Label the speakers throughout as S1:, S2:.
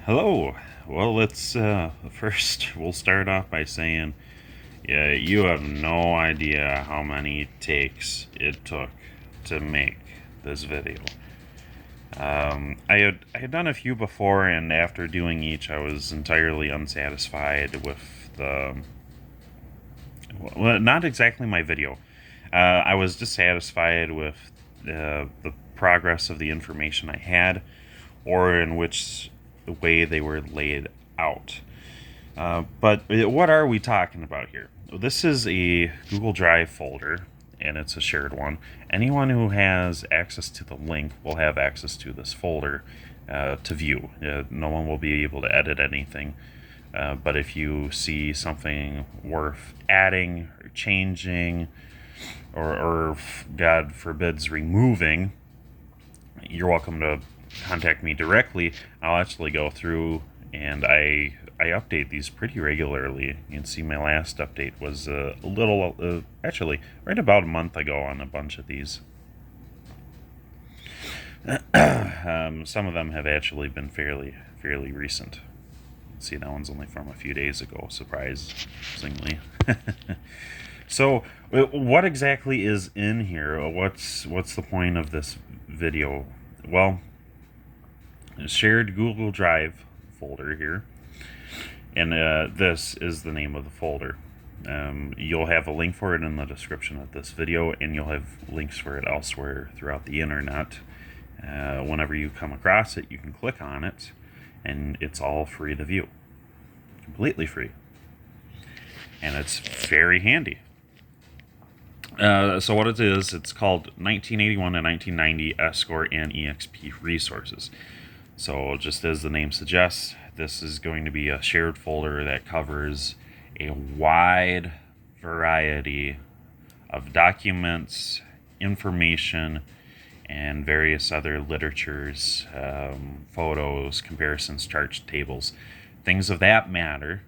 S1: Hello. Well, let's first we'll start off by saying, yeah, you have no idea how many takes it took to make this video. I had done a few before, and after doing each, I was entirely unsatisfied with well, not exactly my video. I was dissatisfied with the progress of the information I had, or in which way they were laid out. But what are we talking about here? This is a Google Drive folder, and it's a shared one. Anyone who has access to the link will have access to this folder to view. No one will be able to edit anything. But if you see something worth adding or changing, or God forbids, removing, you're welcome to contact me directly. I'll actually go through and I update these pretty regularly. You can see my last update was a little, actually, right about a month ago on a bunch of these. Some of them have actually been fairly recent. See, that one's only from a few days ago, surprisingly. So, what exactly is in here? What's the point of this video? Well, a shared Google Drive folder here, and this is the name of the folder. You'll have a link for it in the description of this video, and you'll have links for it elsewhere throughout the internet. Whenever you come across it, you can click on it, and it's all free to view. Completely free. And it's very handy. So what it is, it's called 1981 to 1990 Escort and EXP resources. So just as the name suggests, this is going to be a shared folder that covers a wide variety of documents, information, and various other literatures, photos, comparisons, charts, tables, things of that manner,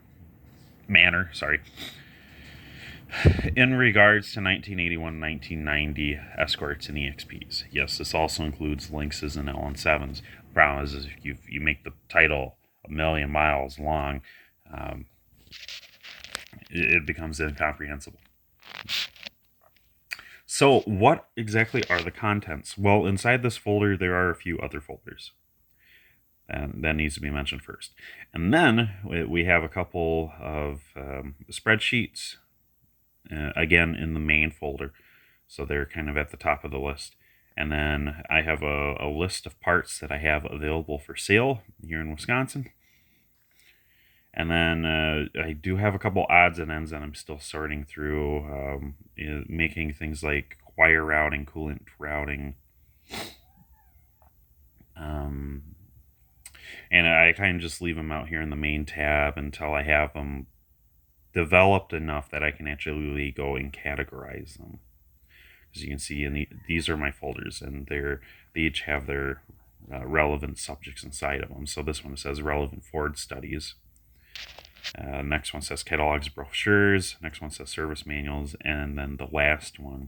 S1: in regards to 1981-1990 escorts and EXPs. Yes, this also includes Lynxes and LN7s. The problem is if you make the title a million miles long, it becomes incomprehensible. So what exactly are the contents? Well, inside this folder, there are a few other folders. And that needs to be mentioned first. And then we have a couple of spreadsheets, again, in the main folder. So they're kind of at the top of the list. And then I have a list of parts that I have available for sale here in Wisconsin. And then I do have a couple odds and ends that I'm still sorting through, making things like wire routing, coolant routing. And I kind of just leave them out here in the main tab until I have them developed enough that I can actually go and categorize them. As you can see, these are my folders, and they each have their relevant subjects inside of them. So this one says relevant Ford studies. Next one says catalogs, brochures. Next one says service manuals. And then the last one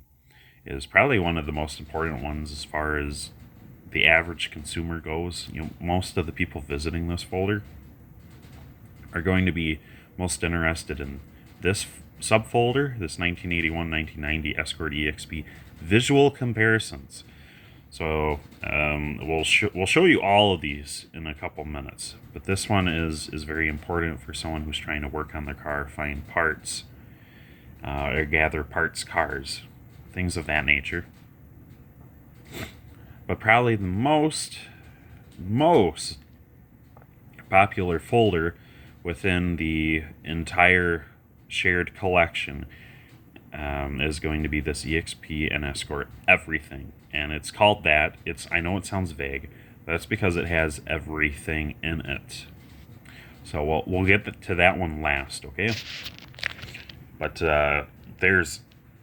S1: is probably one of the most important ones as far as the average consumer goes. Most of the people visiting this folder are going to be most interested in this subfolder, this 1981-1990 Escort EXP visual comparisons. So we'll show you all of these in a couple minutes, but this one is very important for someone who's trying to work on their car, find parts, or gather parts cars, things of that nature. But probably the most popular folder within the entire shared collection is going to be this EXP and Escort everything. And it's called that. I know it sounds vague, but that's because it has everything in it. So we'll get to that one last, okay? But there's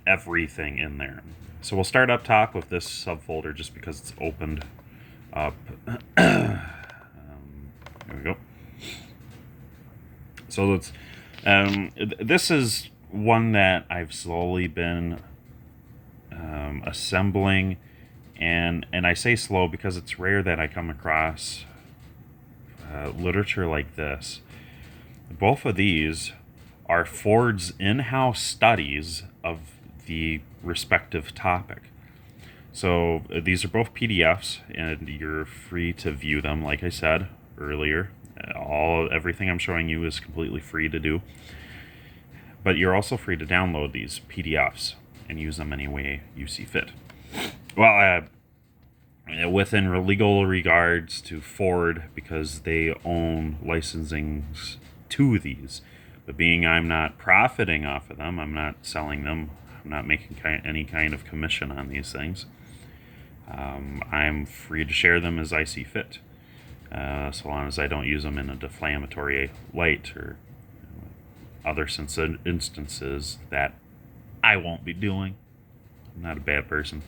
S1: everything in there. So we'll start up top with this subfolder just because it's opened up. There we go. So this is one that I've slowly been assembling, and I say slow because it's rare that I come across literature like this. Both of these are Ford's in-house studies of the respective topic. So these are both PDFs, and you're free to view them. Like I said earlier, everything I'm showing you is completely free to do. But you're also free to download these PDFs and use them any way you see fit. Well, within legal regards to Ford, because they own licensings to these. But being I'm not profiting off of them, I'm not selling them, I'm not making any kind of commission on these things. I'm free to share them as I see fit, so long as I don't use them in a defamatory light or other instances that I won't be doing. I'm not a bad person.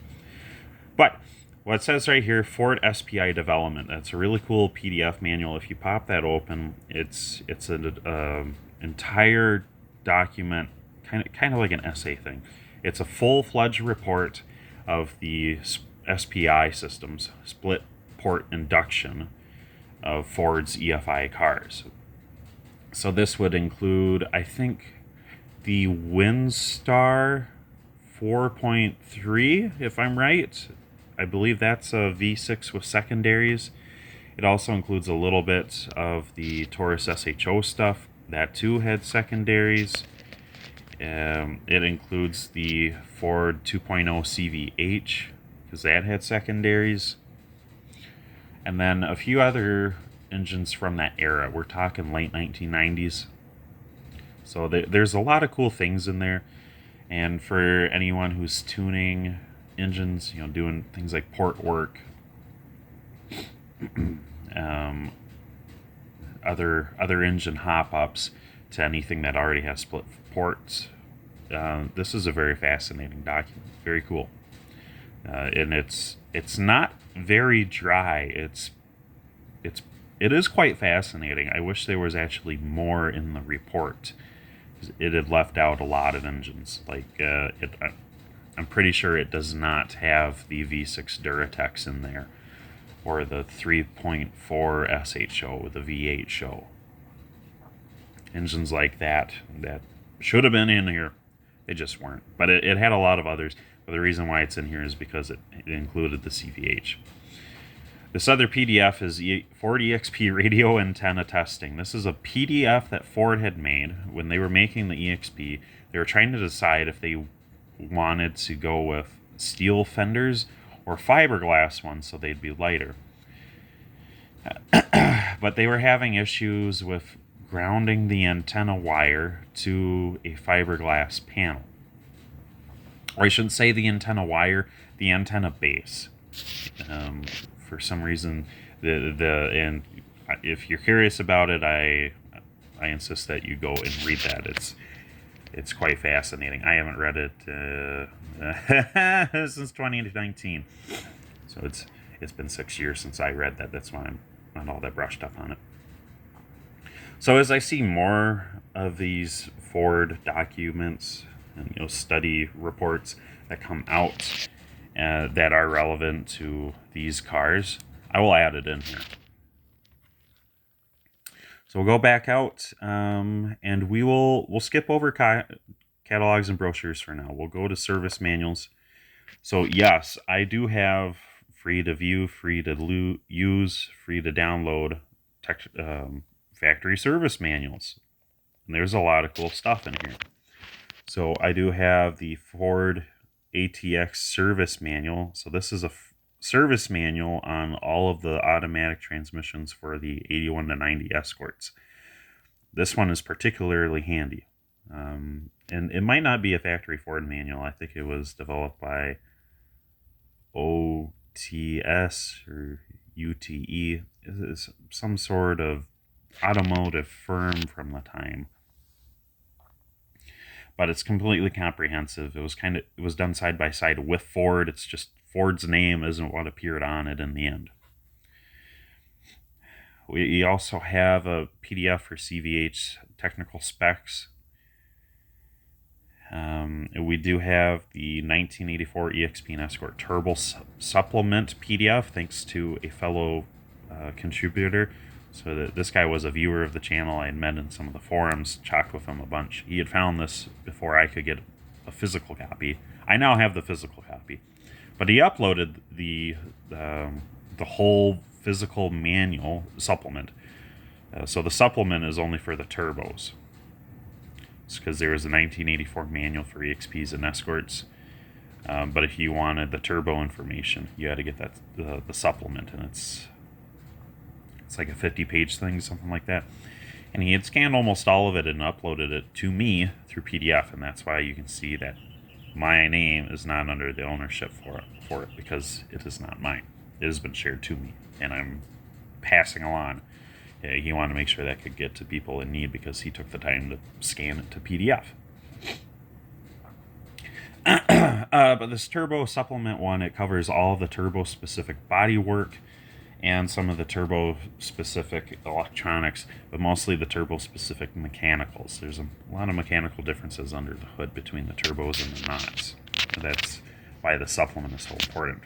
S1: But what it says right here, Ford SPI development. That's a really cool PDF manual. If you pop that open, it's an entire document, kind of like an essay thing. It's a full-fledged report of the SPI systems, split port induction of Ford's EFI cars. So this would include, I think, the Windstar 4.3, if I'm right. I believe that's a V6 with secondaries. It also includes a little bit of the Taurus SHO stuff. That too had secondaries. It includes the Ford 2.0 CVH, because that had secondaries. And then a few other engines from that era. We're talking late 1990s. So there's a lot of cool things in there. And for anyone who's tuning engines, doing things like port work, other engine hop-ups to anything that already has split ports, this is a very fascinating document. Very cool. And it's not very dry. It is quite fascinating. I wish there was actually more in the report. It had left out a lot of engines. I'm pretty sure it does not have the V6 Duratex in there, or the 3.4 SHO with the V8 show. Engines like that should have been in here. They just weren't. But it had a lot of others. But the reason why it's in here is because it included the CVH. This other PDF is Ford EXP radio antenna testing. This is a PDF that Ford had made when they were making the EXP. They were trying to decide if they wanted to go with steel fenders or fiberglass ones so they'd be lighter. But they were having issues with grounding the antenna wire to a fiberglass panel. Or I shouldn't say the antenna wire, the antenna base. For some reason, and if you're curious about it, I insist that you go and read that. It's quite fascinating. I haven't read it since 2019, so it's been 6 years since I read that. That's why I'm not all that brushed up on it. So as I see more of these Ford documents and study reports that come out that are relevant to these cars, I will add it in here. So we'll go back out, and we'll skip over catalogs and brochures for now. We'll go to service manuals. So yes, I do have free to view, free to use, free to download factory service manuals. And there's a lot of cool stuff in here. So I do have the Ford ATX service manual. So this is a service manual on all of the automatic transmissions for the 81 to 90 Escorts. This one is particularly handy. And it might not be a factory Ford manual. I think it was developed by OTS or UTE. It's some sort of automotive firm from the time. But it's completely comprehensive. It was done side by side with Ford. It's just Ford's name isn't what appeared on it in the end. We also have a PDF for CVH technical specs. We do have the 1984 EXP and Escort Turbo Supplement PDF, thanks to a fellow contributor. So that this guy was a viewer of the channel. I had met in some of the forums, talked with him a bunch. He had found this before I could get a physical copy. I now have the physical copy, but he uploaded the whole physical manual supplement. So the supplement is only for the turbos. It's because there was a 1984 manual for EXPs and Escorts. But if you wanted the turbo information, you had to get that the supplement, and it's like a 50-page thing, something like that. And he had scanned almost all of it and uploaded it to me through PDF, and that's why you can see that my name is not under the ownership for it because it is not mine. It has been shared to me, and I'm passing along. He wanted to make sure that could get to people in need because he took the time to scan it to PDF. But this turbo supplement one, it covers all the turbo specific body work and some of the turbo specific electronics, but mostly the turbo specific mechanicals. There's a lot of mechanical differences under the hood between the turbos and the knots. That's why the supplement is so important.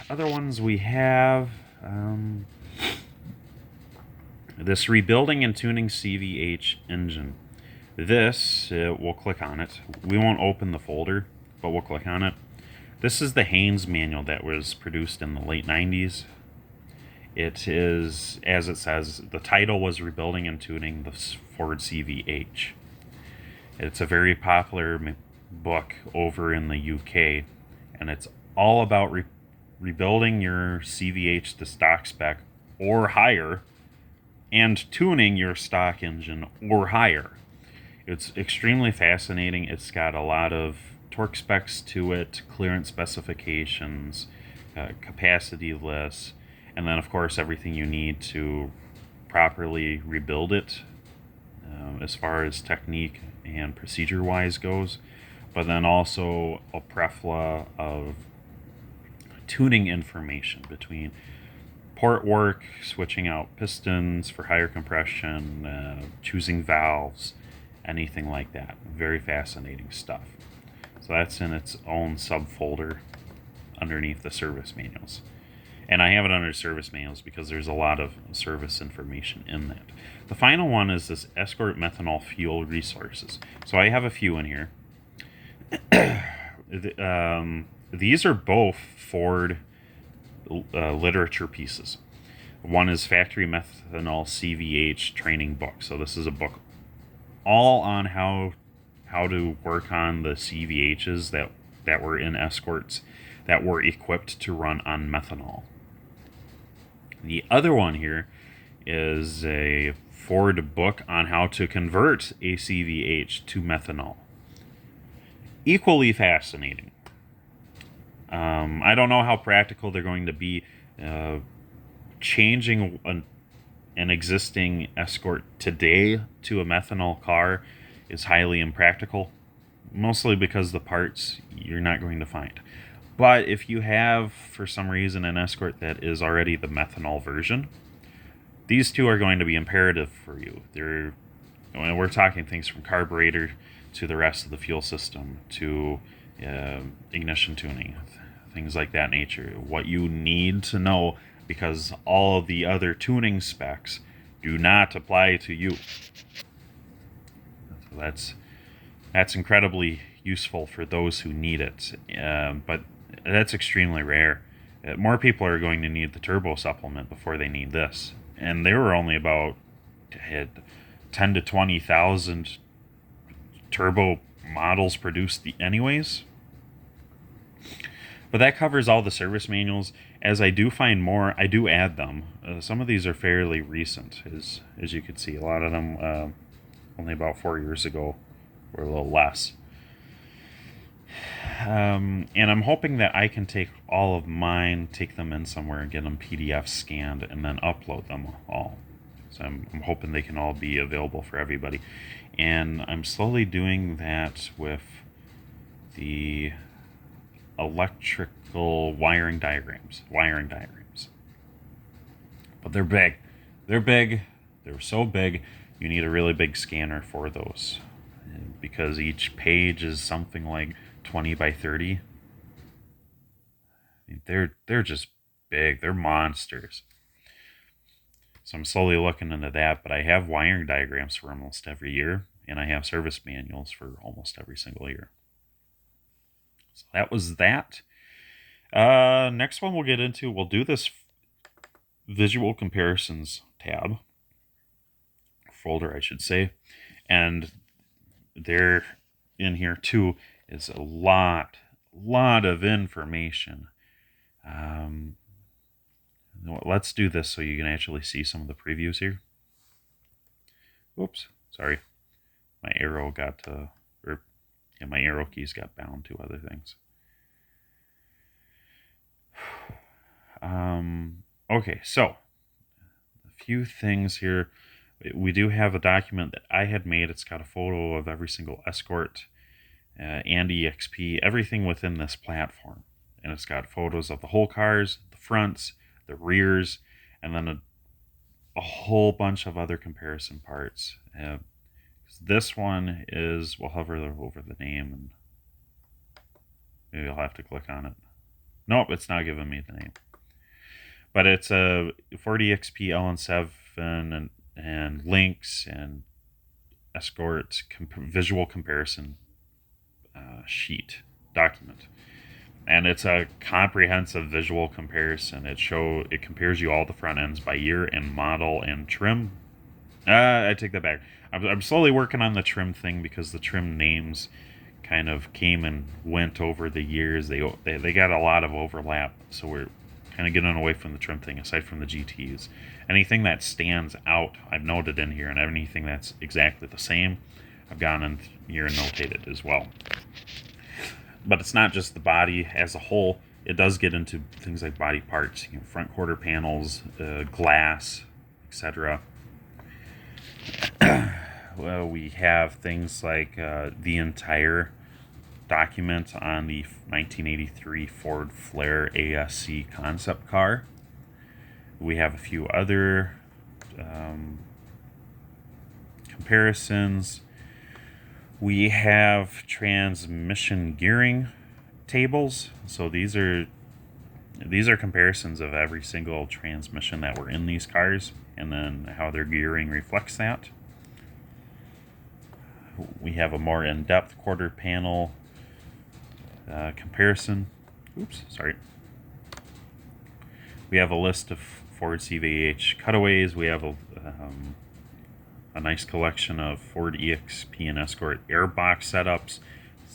S1: Other ones we have, this rebuilding and tuning CVH engine. This, we'll click on it. We won't open the folder, but we'll click on it. This is the Haynes manual that was produced in the late 90s. It is, as it says, the title was Rebuilding and Tuning the Ford CVH. It's a very popular book over in the UK, and it's all about rebuilding your CVH to stock spec or higher and tuning your stock engine or higher. It's extremely fascinating. It's got a lot of torque specs to it, clearance specifications, capacity lists, and then of course everything you need to properly rebuild it as far as technique and procedure wise goes, but then also a plethora of tuning information between port work, switching out pistons for higher compression, choosing valves, anything like that. Very fascinating stuff. So that's in its own subfolder underneath the service manuals. And I have it under service manuals because there's a lot of service information in that. The final one is this Escort methanol fuel resources. So I have a few in here. These are both Ford literature pieces. One is Factory Methanol CVH Training Book. So this is a book all on how to work on the CVHs that were in Escorts that were equipped to run on methanol. The other one here is a Ford book on how to convert a CVH to methanol. Equally fascinating. I don't know how practical they're going to be. Changing an existing Escort today to a methanol car is highly impractical, mostly because the parts you're not going to find. But if you have, for some reason, an Escort that is already the methanol version, these two are going to be imperative for you. We're talking things from carburetor to the rest of the fuel system to ignition tuning, things like that nature. What you need to know, because all of the other tuning specs do not apply to you. So that's incredibly useful for those who need it, but that's extremely rare. More people are going to need the turbo supplement before they need this, and there were only about 10 to 20,000 turbo models produced anyways. But that covers all the service manuals. As I do find more, I do add them. Some of these are fairly recent, as you can see. A lot of them only about 4 years ago, or a little less. And I'm hoping that I can take all of mine, take them in somewhere and get them PDF scanned and then upload them all. So I'm hoping they can all be available for everybody. And I'm slowly doing that with the electrical wiring diagrams. But they're big. They're so big, you need a really big scanner for those. Because each page is something like 20 by 30. They're just big. They're monsters. So I'm slowly looking into that, but I have wiring diagrams for almost every year, and I have service manuals for almost every single year. So that was that. Next one we'll get into, we'll do this visual comparisons tab, folder I should say, and there in here too is a lot of information. Let's do this so you can actually see some of the previews here. Oops, sorry. My arrow got my arrow keys got bound to other things. Okay, so a few things here. We do have a document that I had made. It's got a photo of every single Escort and EXP, everything within this platform. And it's got photos of the whole cars, the fronts, the rears, and then a whole bunch of other comparison parts. This one is, we'll hover over the name, and maybe I'll have to click on it. Nope, it's not giving me the name. But it's a Ford EXP LN7 and links and Escort visual comparison sheet document. And it's a comprehensive visual comparison. It compares you all the front ends by year and model and trim. I take that back. I'm slowly working on the trim thing because the trim names kind of came and went over the years. They got a lot of overlap, so we're kind of getting away from the trim thing. Aside from the GTs, anything that stands out, I've noted in here, and anything that's exactly the same, I've gone in here and notated as well. But it's not just the body as a whole. It does get into things like body parts, front quarter panels, glass, etc. Well, we have things like the entire document on the 1983 Ford Flare ASC concept car. We have a few other comparisons. We have transmission gearing tables. So these are comparisons of every single transmission that were in these cars, and then how their gearing reflects that. We have a more in-depth quarter panel comparison. Oops, sorry. We have a list of Ford CVH cutaways. We have a nice collection of Ford EXP and Escort airbox setups.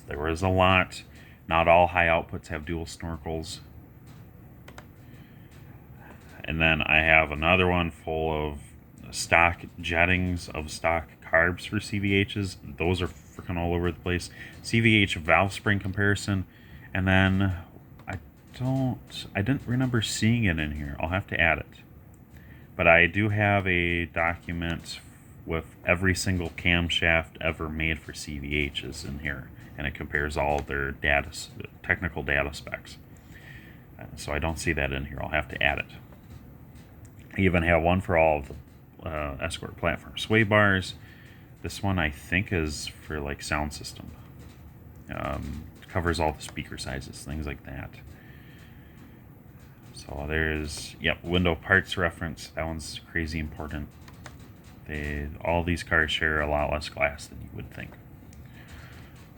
S1: There was a lot. Not all high outputs have dual snorkels. And then I have another one full of stock jettings of stock carbs for CVHs. Those are freaking all over the place. CVH valve spring comparison. And then I didn't remember seeing it in here. I'll have to add it. But I do have a document with every single camshaft ever made for CVHs in here, and it compares all their technical data specs. So I don't see that in here. I'll have to add it. I even have one for all of the Escort platform sway bars. This one I think is for like sound system. Covers all the speaker sizes, things like that. So there's, window parts reference. That one's crazy important. All these cars share a lot less glass than you would think.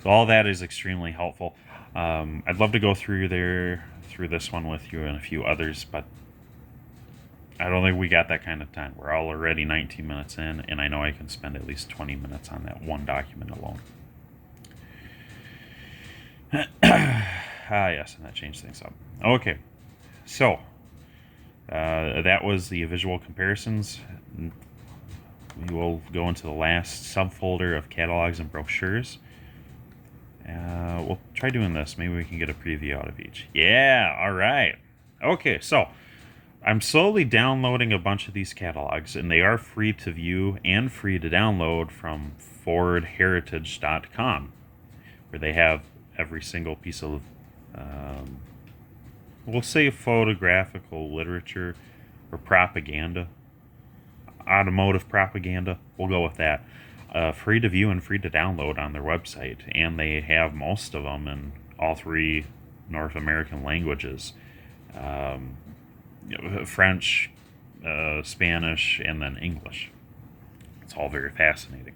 S1: So all that is extremely helpful. I'd love to go through this one with you and a few others, but I don't think we got that kind of time. We're already 19 minutes in, and I know I can spend at least 20 minutes on that one document alone. Yes, and that changed things up. Okay, so that was the visual comparisons. We will go into the last subfolder of catalogs and brochures. We'll try doing this. Maybe we can get a preview out of each. Yeah, all right. Okay, so I'm slowly downloading a bunch of these catalogs, and they are free to view and free to download from FordHeritage.com, where they have every single piece of, we'll say, photographical literature or propaganda. Automotive propaganda, we'll go with that. Free to view and free to download on their website, and they have most of them in all three North American languages. French, Spanish, and then English. It's all very fascinating.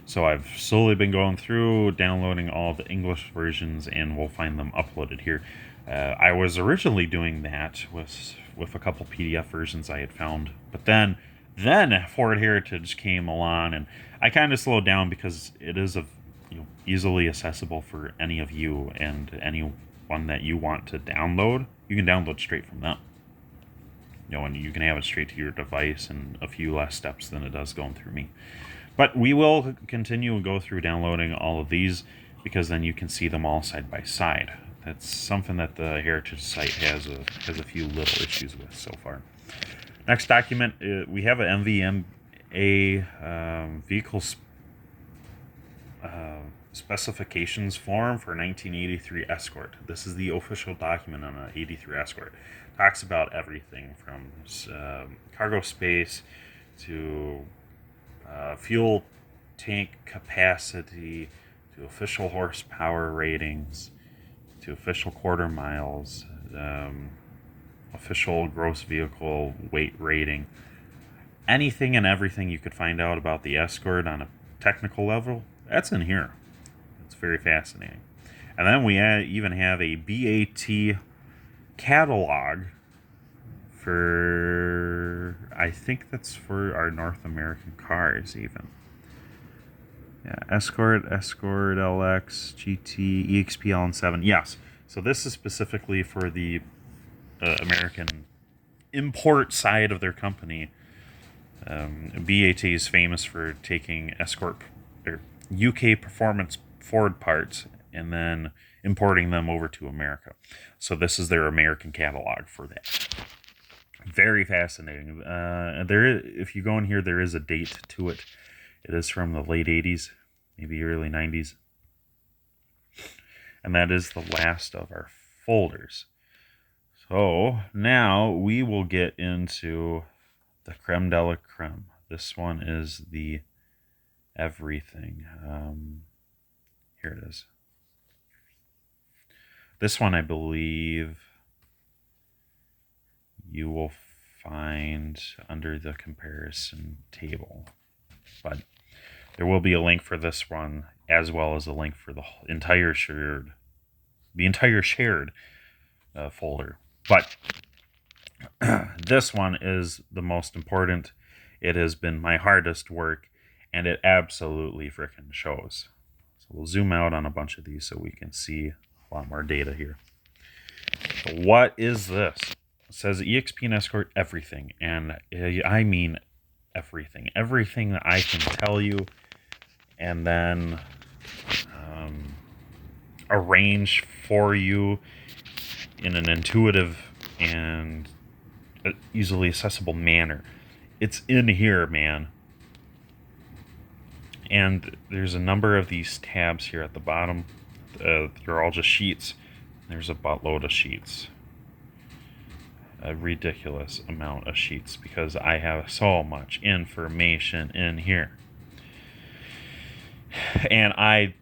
S1: So I've slowly been going through, downloading all the English versions, and we'll find them uploaded here. I was originally doing that with a couple PDF versions I had found, but then Ford Heritage came along, and I kind of slowed down because it is easily accessible for any of you, and anyone that you want to download, you can download straight from them. And you can have it straight to your device in a few less steps than it does going through me. But we will continue and go through downloading all of these, because then you can see them all side by side. That's something that the Heritage site has a few little issues with so far. Next document, we have an MVMA vehicle specifications form for 1983 Escort. This is the official document on an 83 Escort. Talks about everything from cargo space to fuel tank capacity, to official horsepower ratings, to official quarter miles, official gross vehicle weight rating. Anything and everything you could find out about the Escort on a technical level, that's in here. It's very fascinating. And then we even have a BAT catalog for, I think that's for our North American cars even. Yeah, Escort LX, GT, EXP LN7. Yes. So this is specifically for the American import side of their company. BAT is famous for taking Escort or UK performance Ford parts and then importing them over to America. So this is their American catalog for that. Very fascinating. If you go in here, there is a date to it. It is from the late 80s, maybe early 90s. And that is the last of our folders. So now we will get into the creme de la creme. This one is the everything. Here it is. This one, I believe, you will find under the comparison table. But there will be a link for this one, as well as a link for the entire shared folder. But this one is the most important. It has been my hardest work, and it absolutely frickin' shows. So we'll zoom out on a bunch of these so we can see a lot more data here. So what is this? It says EXP and Escort everything, and I mean everything. Everything that I can tell you, and then arrange for you in an intuitive and easily accessible manner. It's in here, man. And there's a number of these tabs here at the bottom. They're all just sheets. There's a buttload of sheets. A ridiculous amount of sheets because I have so much information in here. And I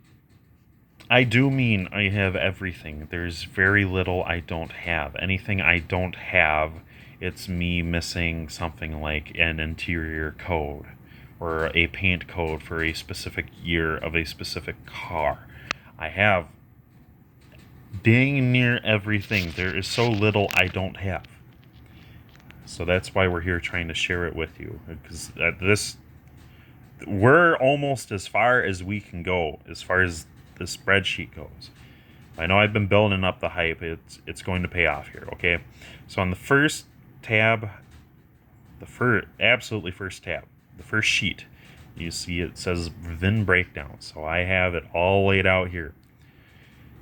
S1: do mean I have everything. There's very little I don't have. Anything I don't have, it's me missing something like an interior code or a paint code for a specific year of a specific car. I have dang near everything. There is so little I don't have. So that's why we're here trying to share it with you. Because we're almost as far as we can go as far as the spreadsheet goes. I know I've been building up the hype. It's going to pay off here, okay? So on the first tab, absolutely first tab, the first sheet, you see it says VIN breakdown. So I have it all laid out here.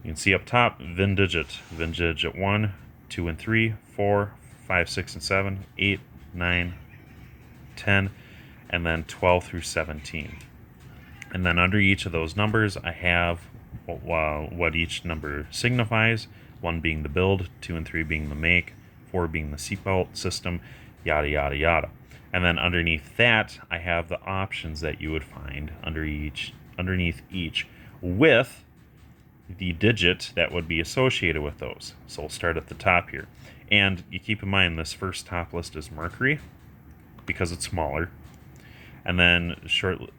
S1: You can see up top, VIN digit 1, 2, and 3, 4, 5, 6, and 7, 8, 9, 10, and then 12 through 17. And then under each of those numbers, I have what each number signifies, 1 being the build, 2 and 3 being the make, 4 being the seatbelt system, yada, yada, yada. And then underneath that, I have the options that you would find underneath each with the digit that would be associated with those. So we'll start at the top here. And you keep in mind this first top list is Mercury because it's smaller. And then shortly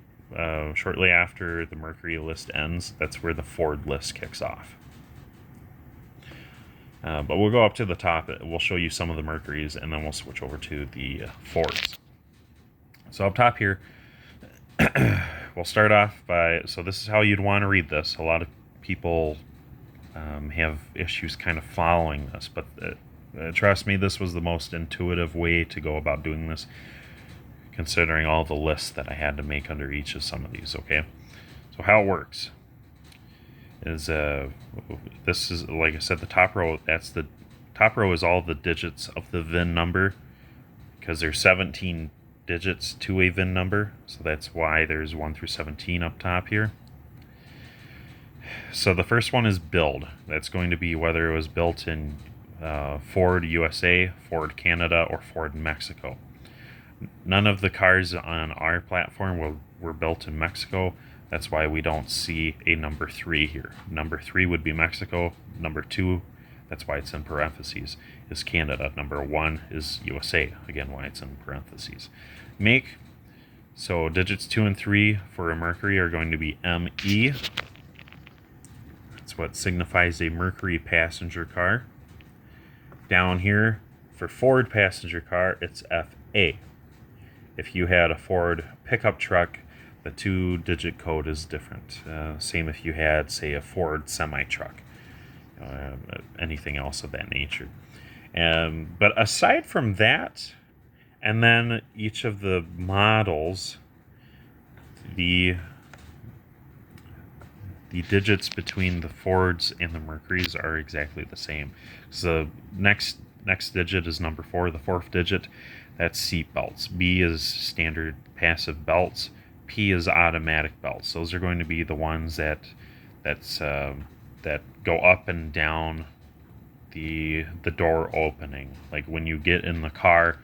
S1: after the Mercury list ends, that's where the Ford list kicks off. But we'll go up to the top. We'll show you some of the Mercurys, and then we'll switch over to the Fords. So up top here, we'll start off by, so this is how you'd want to read this. A lot of people have issues kind of following this, but trust me, this was the most intuitive way to go about doing this, considering all the lists that I had to make under each of some of these, okay? So how it works is, this is, like I said, the top row, the top row is all the digits of the VIN number, because there's 17 digits to a VIN number, so that's why there's 1 through 17 up top here. So the first one is build. That's going to be whether it was built in Ford USA, Ford Canada, or Ford Mexico. None of the cars on our platform were built in Mexico. That's why we don't see a number 3 here. Number 3 would be Mexico. Number 2, that's why it's in parentheses, is Canada. Number 1 is USA. Again, why it's in parentheses. Make. So digits 2 and 3 for a Mercury are going to be ME. That's what signifies a Mercury passenger car. Down here, for Ford passenger car, it's FA. If you had a Ford pickup truck, the 2-digit code is different. Same if you had, say, a Ford semi-truck, anything else of that nature. But aside from that, and then each of the models, the digits between the Fords and the Mercurys are exactly the same. So the next digit is number 4. The 4th digit, that's seat belts. B is standard passive belts. P is automatic belts. Those are going to be the ones that go up and down the door opening. Like when you get in the car,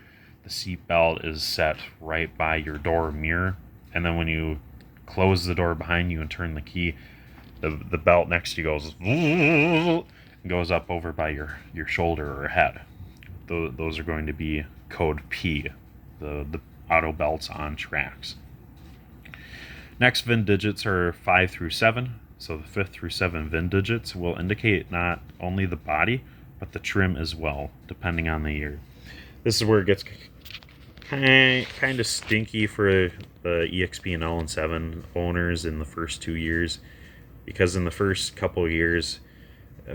S1: the seat belt is set right by your door mirror, and then when you close the door behind you and turn the key, the belt next to you goes up over by your shoulder or head. Those are going to be code P, the auto belts on tracks. Next VIN digits are 5 through 7. So the 5th through 7 VIN digits will indicate not only the body, but the trim as well, depending on the year. This is where it gets kind of stinky for the EXP and LN7 owners in the first 2 years, because in the first couple of years,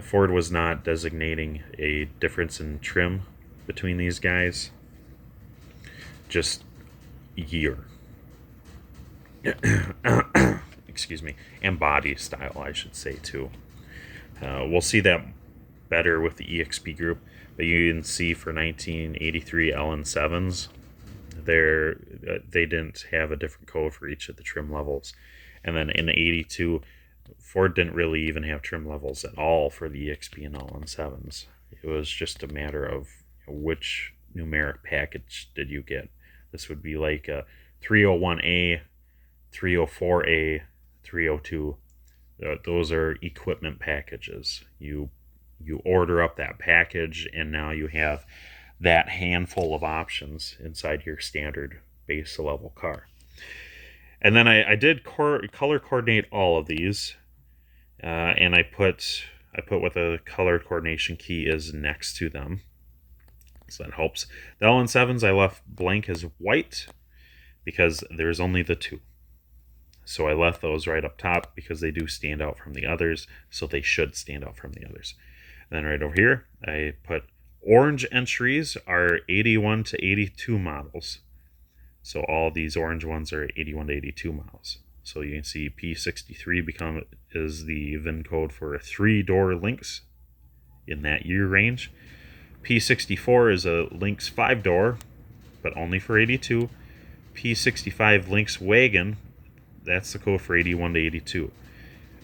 S1: Ford was not designating a difference in trim between these guys, just year. Excuse me, and body style, I should say, too. We'll see that better with the EXP group, but you can see for 1983 LN7s, they didn't have a different code for each of the trim levels. And then in 82, Ford didn't really even have trim levels at all for the EXP and LN7s. It was just a matter of which numeric package did you get. This would be like a 301A, 304A, 302. Those are equipment packages. You order up that package, and now you have that handful of options inside your standard base level car. And then I did color coordinate all of these, and I put what the color coordination key is next to them, so that helps. The LN7s I left blank as white because there's only the 2. So I left those right up top because they do stand out from the others, so they should stand out from the others. And then right over here, I put orange entries are 81 to 82 models. So all these orange ones are 81 to 82 models. So you can see P63 is the VIN code for 3-door Lynx in that year range. P64 is a Lynx 5-door, but only for 82. P65 Lynx Wagon, that's the code for 81 to 82.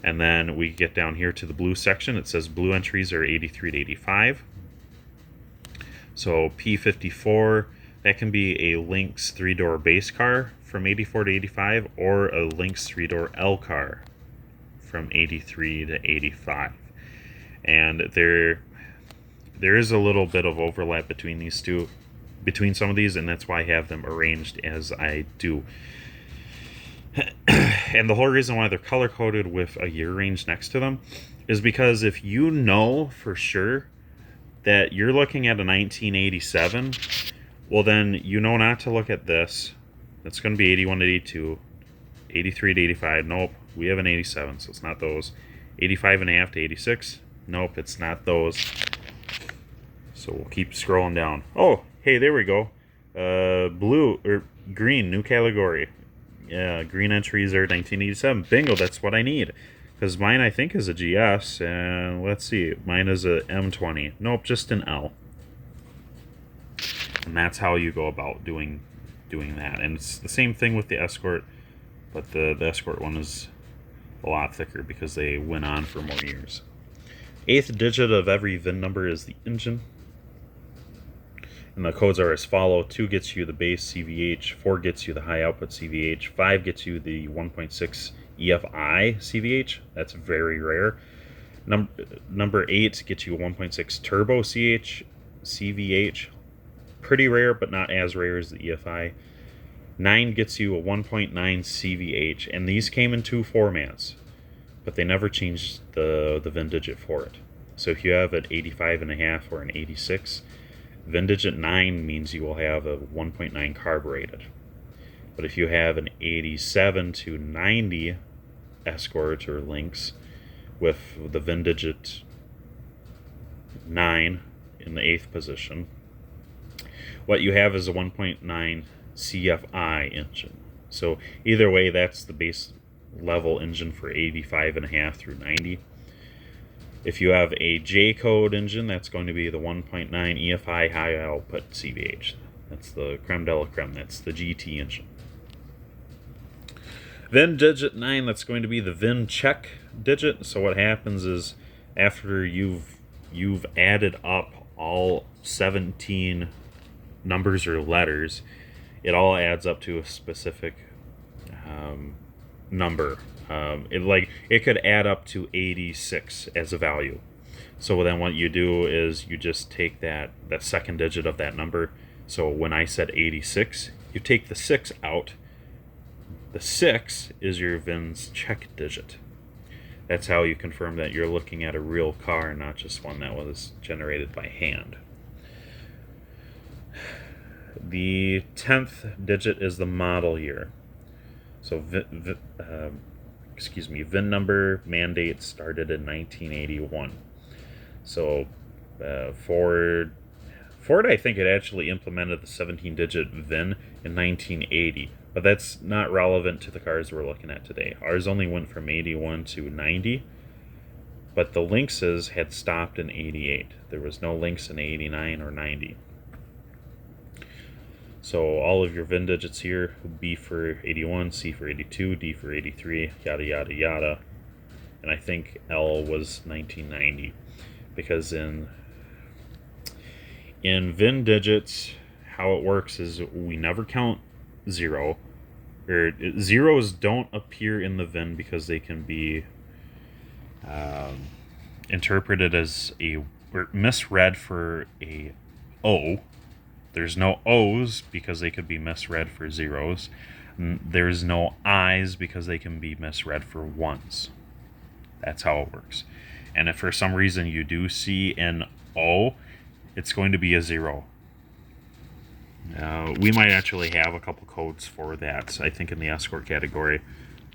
S1: And then we get down here to the blue section. It says blue entries are 83 to 85. So P54, that can be a Lynx 3-door base car from 84 to 85, or a Lynx 3-door L car from 83 to 85. And there is a little bit of overlap between these two, between some of these, and that's why I have them arranged as I do. And the whole reason why they're color coded with a year range next to them is because if you know for sure that you're looking at a 1987, well, then you know not to look at this. That's going to be 81 to 82, 83 to 85. Nope, we have an 87, so it's not those. 85 and a half to 86. Nope, it's not those. So we'll keep scrolling down. Oh, hey, there we go. Blue or green, new category. Yeah, green entries are 1987. Bingo, that's what I need. Because mine, I think, is a GS. And let's see, mine is a M20. Nope, just an L. And that's how you go about doing that. And it's the same thing with the Escort, but the Escort one is a lot thicker because they went on for more years. 8th digit of every VIN number is the engine. And the codes are as follow. 2 gets you the base CVH, 4 gets you the high output CVH, 5 gets you the 1.6 EFI CVH. That's very rare. Number 8 gets you a 1.6 turbo CVH. Pretty rare, but not as rare as the EFI. 9 gets you a 1.9 CVH, and these came in 2 formats, but they never changed the VIN digit for it. So if you have an 85.5 or an 86, VIN digit 9 means you will have a 1.9 carbureted. But if you have an 87 to 90 Escort or Lynx with the VIN digit 9 in the 8th position, what you have is a 1.9 CFI engine. So either way, that's the base level engine for 85.5 through 90. If you have a J code engine, that's going to be the 1.9 EFI high output CVH. That's the creme de la creme. That's the GT engine. VIN digit 9, that's going to be the VIN check digit. So what happens is after you've added up all 17 numbers or letters, it all adds up to a specific number. It could add up to 86 as a value. So then what you do is you just take that second digit of that number. So when I said 86, you take the 6 out. The 6 is your VIN's check digit. That's how you confirm that you're looking at a real car, not just one that was generated by hand. The 10th digit is the model year. So VIN number mandate started in 1981. So Ford, I think it actually implemented the 17-digit VIN in 1980, but that's not relevant to the cars we're looking at today. Ours only went from 81 to 90, but the Lynxes had stopped in 88. There was no Lynx in 89 or 90. So all of your VIN digits here, B for 81, C for 82, D for 83, yada yada yada. And I think L was 1990, because in VIN digits, how it works is we never count 0. Or zeros don't appear in the VIN because they can be interpreted as or misread for a O. There's no O's because they could be misread for zeros. There's no I's because they can be misread for ones. That's how it works. And if for some reason you do see an O, it's going to be a 0. We might actually have a couple codes for that. I think in the Escort category,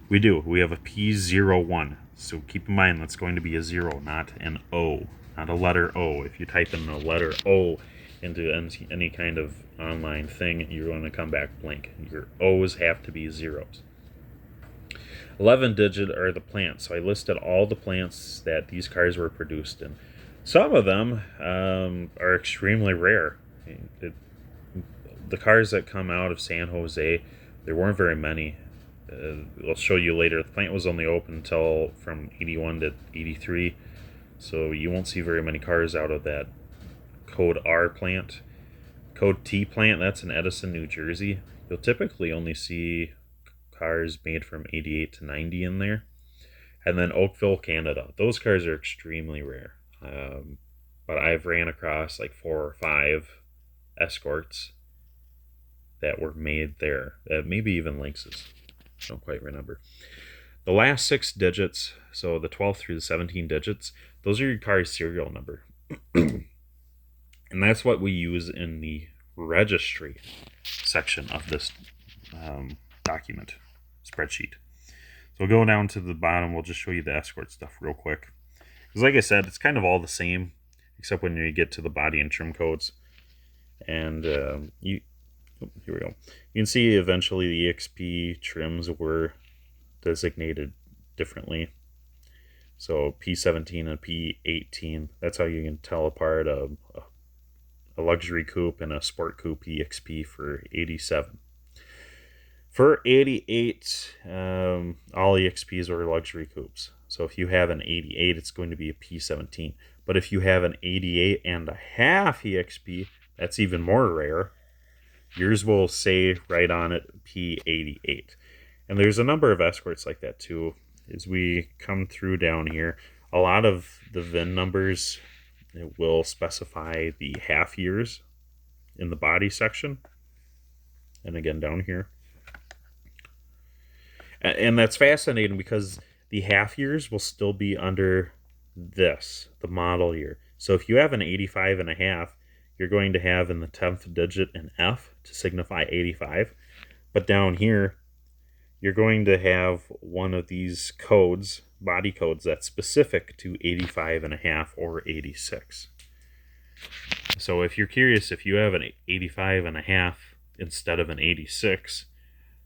S1: we do. We have a P01. So keep in mind that's going to be a 0, not an O, not a letter O. If you type in the letter O into any kind of online thing, you're going to come back blank. Your O's have to be zeros. 11 digit are the plants. So I listed all the plants that these cars were produced in. Some of them are extremely rare. The cars that come out of San Jose, there weren't very many. I'll show you later. The plant was only open until from 81 to 83, so you won't see very many cars out of that Code R plant. Code T plant, that's in Edison, New Jersey. You'll typically only see cars made from 88 to 90 in there. And then Oakville, Canada. Those cars are extremely rare. but I've ran across like 4 or 5 Escorts that were made there. Maybe even Lynxes. I don't quite remember. The last 6 digits, so the 12 through the 17 digits, those are your car's serial number. And that's what we use in the registry section of this document, spreadsheet. So we'll go down to the bottom. We'll just show you the Escort stuff real quick. Because like I said, it's kind of all the same, except when you get to the body and trim codes. And here we go. You can see eventually the EXP trims were designated differently. So P17 and P18, that's how you can tell apart a luxury coupe and a sport coupe EXP for 87. For 88, all EXPs are luxury coupes. So if you have an 88, it's going to be a P17. But if you have an 88 and a half EXP, that's even more rare. Yours will say right on it P88. And there's a number of Escorts like that too. As we come through down here, a lot of the VIN numbers will specify the half years in the body section. And again down here. And that's fascinating because the half years will still be under this, the model year. So if you have an 85 and a half, you're going to have in the 10th digit an F to signify 85. But down here, you're going to have one of these codes, body codes, that's specific to 85 and a half or 86. So if you're curious, if you have an 85 and a half instead of an 86,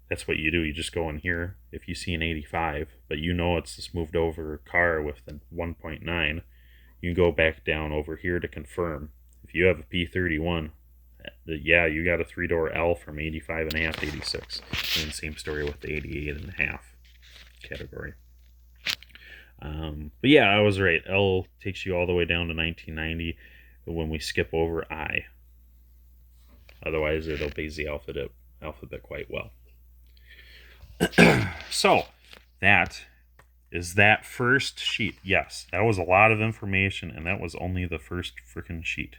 S1: that's what you do. You just go in here. If you see an 85, but you know it's this moved over car with a 1.9, you can go back down over here to confirm. If you have a P31, yeah, you got a 3-door L from 85 and a half to 86. And same story with the 88 and a half category. But yeah, I was right. L takes you all the way down to 1990 when we skip over I. Otherwise, it obeys the alphabet quite well. So, that is that first sheet. Yes, that was a lot of information, and that was only the first freaking sheet.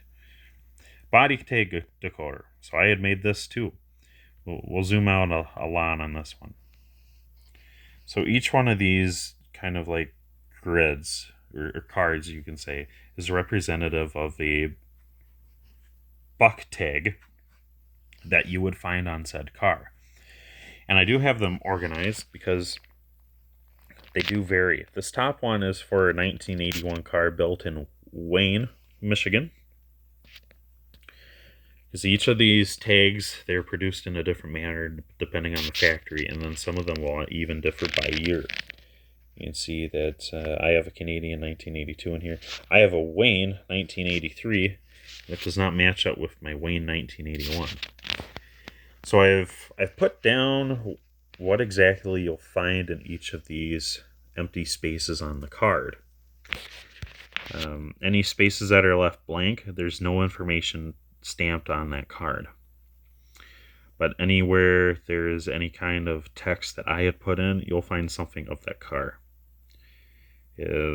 S1: Body tag decoder. So I had made this too. We'll zoom out a lot on this one. So each one of these kind of like grids or cards, you can say, is representative of a buck tag that you would find on said car. And I do have them organized because they do vary. This top one is for a 1981 car built in Wayne, Michigan. Because each of these tags, they're produced in a different manner depending on the factory, and then some of them will even differ by year. You can see that I have a Canadian 1982 in here. I have a Wayne 1983 that does not match up with my Wayne 1981. So I've put down what exactly you'll find in each of these empty spaces on the card. Any spaces that are left blank, there's no information stamped on that card. But anywhere there's any kind of text that I had put in, you'll find something of that car.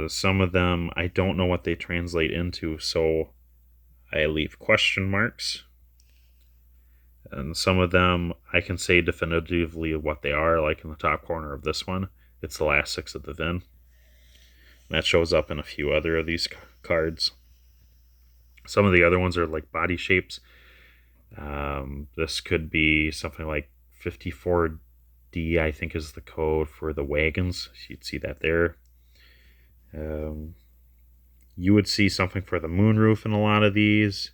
S1: Some of them, I don't know what they translate into, so I leave question marks. And some of them, I can say definitively what they are, like in the top corner of this one. It's the last 6 of the VIN. And that shows up in a few other of these cards. Some of the other ones are like body shapes. This could be something like 54D, I think is the code for the wagons. You'd see that there. You would see something for the moonroof in a lot of these.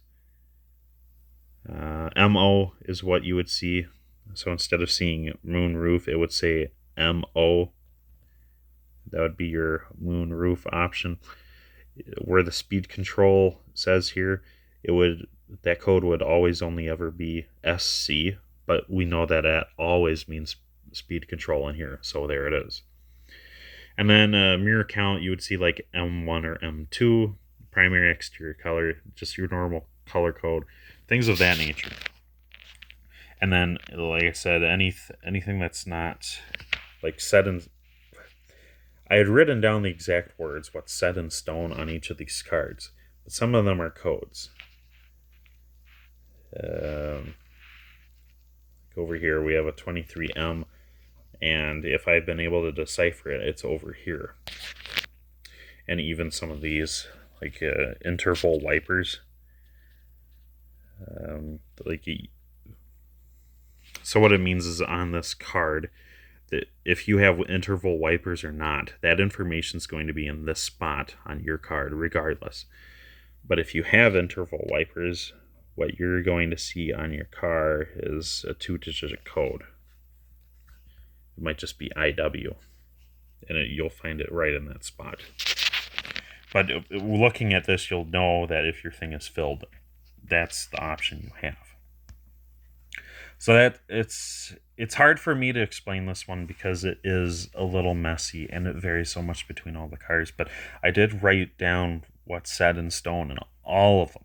S1: MO is what you would see. So instead of seeing moonroof, it would say MO. That would be your moonroof option. Where the speed control says here, that code would always only ever be SC, but we know that always means speed control in here, so there it is. And then mirror count, you would see like M1 or M2, primary exterior color, just your normal color code, things of that nature. And then, like I said, anything that's not like set in... I had written down the exact words, what's set in stone on each of these cards. some of them are codes. Over here we have a 23M, and if I've been able to decipher it, it's over here. And even some of these, like interval wipers, like, so what it means is on this card that if you have interval wipers or not, that information is going to be in this spot on your card regardless. But if you have interval wipers, what you're going to see on your car is a 2-digit code. It might just be IW, and you'll find it right in that spot. But looking at this, you'll know that if your thing is filled, that's the option you have. So that it's hard for me to explain this one because it is a little messy and it varies so much between all the cars. But I did write down what's set in stone in all of them.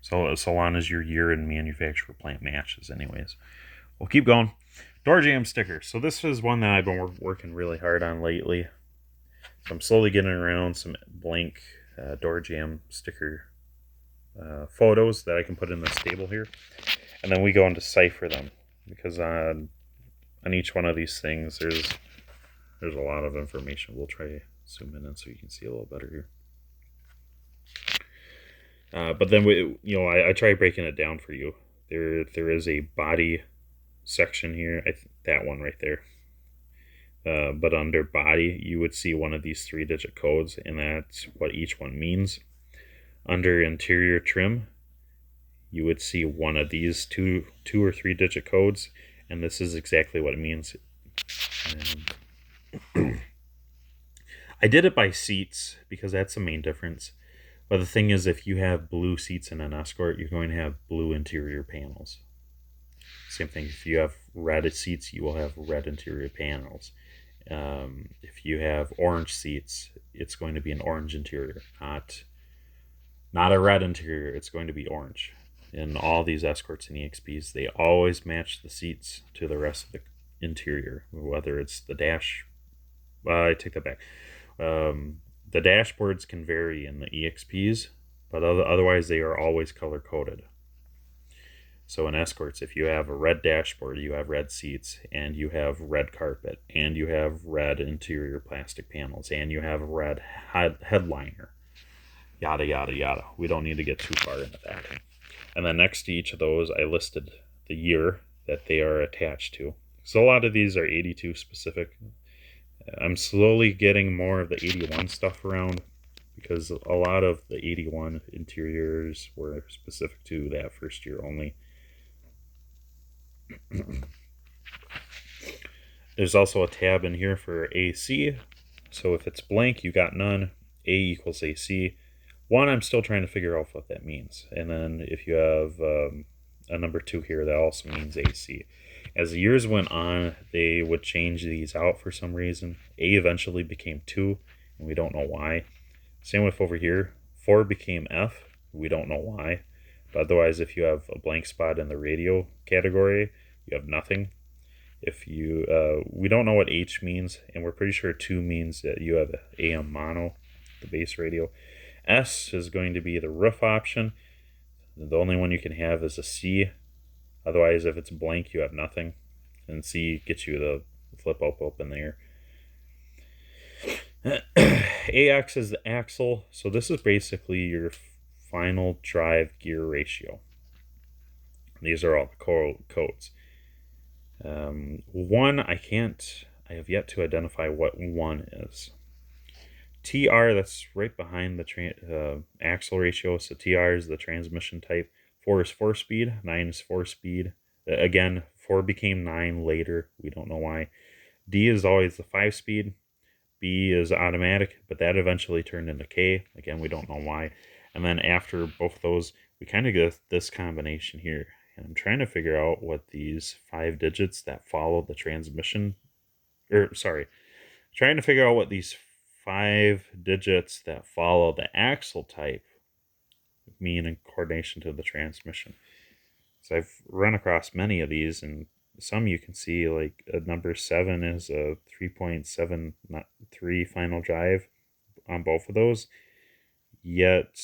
S1: So long as your year and manufacturer plant matches, anyways. We'll keep going. Door jamb sticker. So this is one that I've been working really hard on lately. So I'm slowly getting around some blank door jamb sticker photos that I can put in the stable here. And then we go and decipher them, because on each one of these things there's a lot of information. We'll try to zoom in so you can see a little better here. But then I try breaking it down for you. There is a body section here, that one right there. But under body, you would see one of these 3-digit codes, and that's what each one means. Under interior trim, you would see one of these 2 or 3-digit codes, and this is exactly what it means. I did it by seats because that's the main difference. But the thing is, if you have blue seats in an Escort, you're going to have blue interior panels. Same thing, if you have red seats, you will have red interior panels. If you have orange seats, it's going to be an orange interior, not a red interior. It's going to be orange. In all these Escorts and EXPs, they always match the seats to the rest of the interior, whether it's the dash. I take that back. The dashboards can vary in the EXPs, but otherwise they are always color coded. So in Escorts, if you have a red dashboard, you have red seats, and you have red carpet, and you have red interior plastic panels, and you have a red headliner, yada, yada, yada. We don't need to get too far into that. And then next to each of those, I listed the year that they are attached to. So a lot of these are 82 specific. I'm slowly getting more of the 81 stuff around, because a lot of the 81 interiors were specific to that first year only. There's also a tab in here for AC. So if it's blank, you got none. A equals AC. 1, I'm still trying to figure out what that means. And then if you have a number 2 here, that also means AC. As the years went on, they would change these out for some reason. A eventually became 2, and we don't know why. Same with over here. 4 became F. We don't know why. But otherwise, if you have a blank spot in the radio category, you have nothing. If you, we don't know what H means, and we're pretty sure 2 means that you have AM mono, the base radio. S is going to be the roof option. The only one you can have is a C. Otherwise, if it's blank, you have nothing. And C gets you the flip up in there. AX is the axle. So this is basically your final drive gear ratio. These are all the codes. 1, I have yet to identify what 1 is. TR, that's right behind the axle ratio. So TR is the transmission type. 4 is 4-speed. 9 is 4-speed. Again, 4 became 9 later. We don't know why. D is always the 5-speed. B is automatic, but that eventually turned into K. Again, we don't know why. And then after both of those, we kind of get this combination here. And I'm trying to figure out what these 5 digits that follow the transmission, trying to figure out what these 5 digits that follow the axle type mean in coordination to the transmission. So I've run across many of these, and some you can see, like number 7 is a 3.73 final drive on both of those. yet,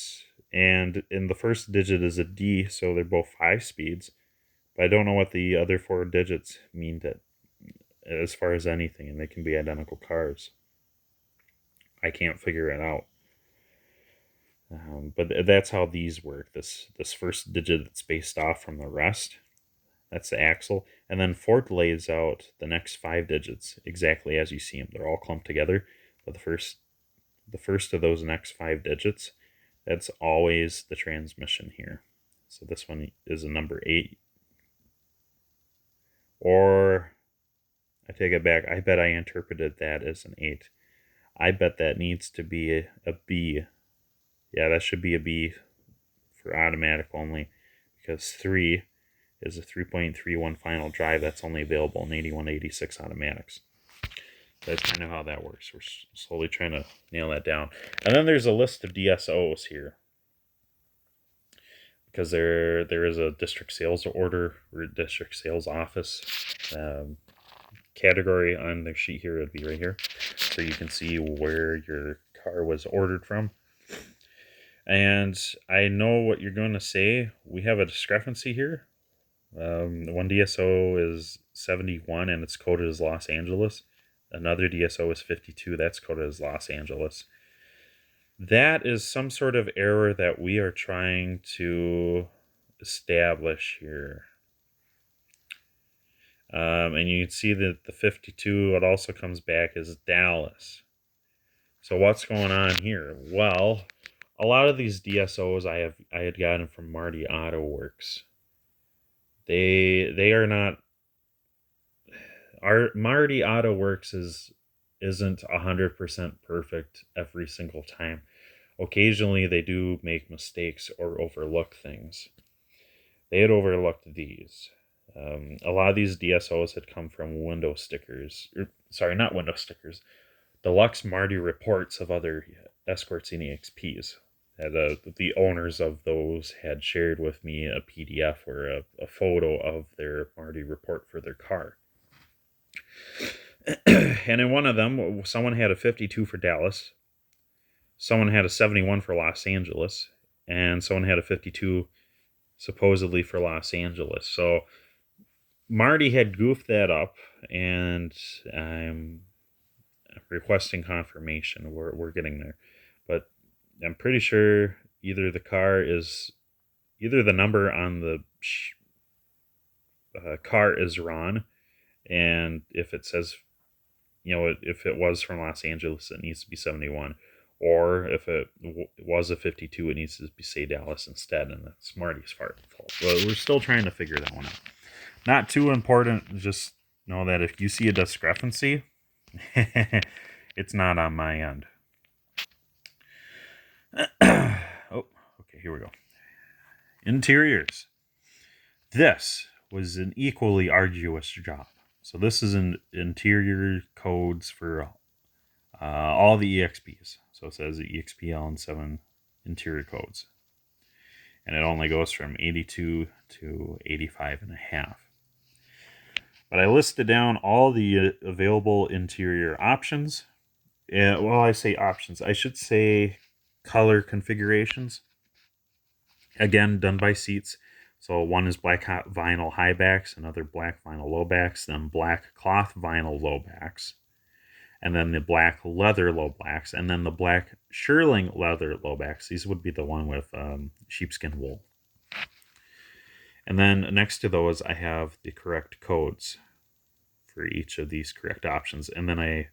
S1: and in the first digit is a D, so they're both 5 speeds. But I don't know what the other 4 digits mean that, as far as anything, and they can be identical cars. I can't figure it out. But that's how these work. This first digit that's spaced off from the rest, that's the axle. And then Ford lays out the next 5 digits exactly as you see them. They're all clumped together. But the first of those next 5 digits, that's always the transmission here. So this one is a number 8. Or, I take it back, I bet I interpreted that as an 8. I bet that needs to be a B. Yeah, that should be a B for automatic only, because 3 is a 3.31 final drive that's only available in 8186 automatics. That's kind of how that works. We're slowly trying to nail that down. And then there's a list of DSOs here, because there is a district sales order or district sales office category on the sheet here. It'd be right here, so you can see where your car was ordered from. And I know what you're going to say. We have a discrepancy here. One DSO is 71 and it's coded as Los Angeles. Another DSO is 52, that's coded as Los Angeles. That is some sort of error that we are trying to establish here. And you can see that the 52, it also comes back as Dallas. So what's going on here? Well, a lot of these DSOs I had gotten from Marty Auto Works. They are not. Our Marty Auto Works isn't 100% perfect every single time. Occasionally they do make mistakes or overlook things. They had overlooked these. A lot of these DSOs had come from window stickers. Sorry, not window stickers. Deluxe Marty reports of other Escorts and EXPs. The owners of those had shared with me a PDF or a photo of their Marty report for their car. And in one of them, someone had a 52 for Dallas, someone had a 71 for Los Angeles, and someone had a 52 supposedly for Los Angeles. So Marty had goofed that up, and I'm requesting confirmation. We're getting there. But I'm pretty sure either the number on the car is wrong, and if it says, if it was from Los Angeles, it needs to be 71, or if it was a 52, it needs to be say Dallas instead, and that's Marty's fault. But we're still trying to figure that one out. Not too important. Just know that if you see a discrepancy, it's not on my end. Oh, okay, here we go. Interiors. This was an equally arduous job. So this is an interior codes for all the EXPs. So it says EXP LN7 interior codes. And it only goes from 82 to 85 and a half. But I listed down all the available interior options. Well, I say options. I should say color configurations. Again, done by seats. So one is black vinyl high backs, another black vinyl low backs, then black cloth vinyl low backs, and then the black leather low backs, and then the black shearling leather low backs. These would be the one with sheepskin wool. And then next to those, I have the correct codes for each of these correct options. And then I,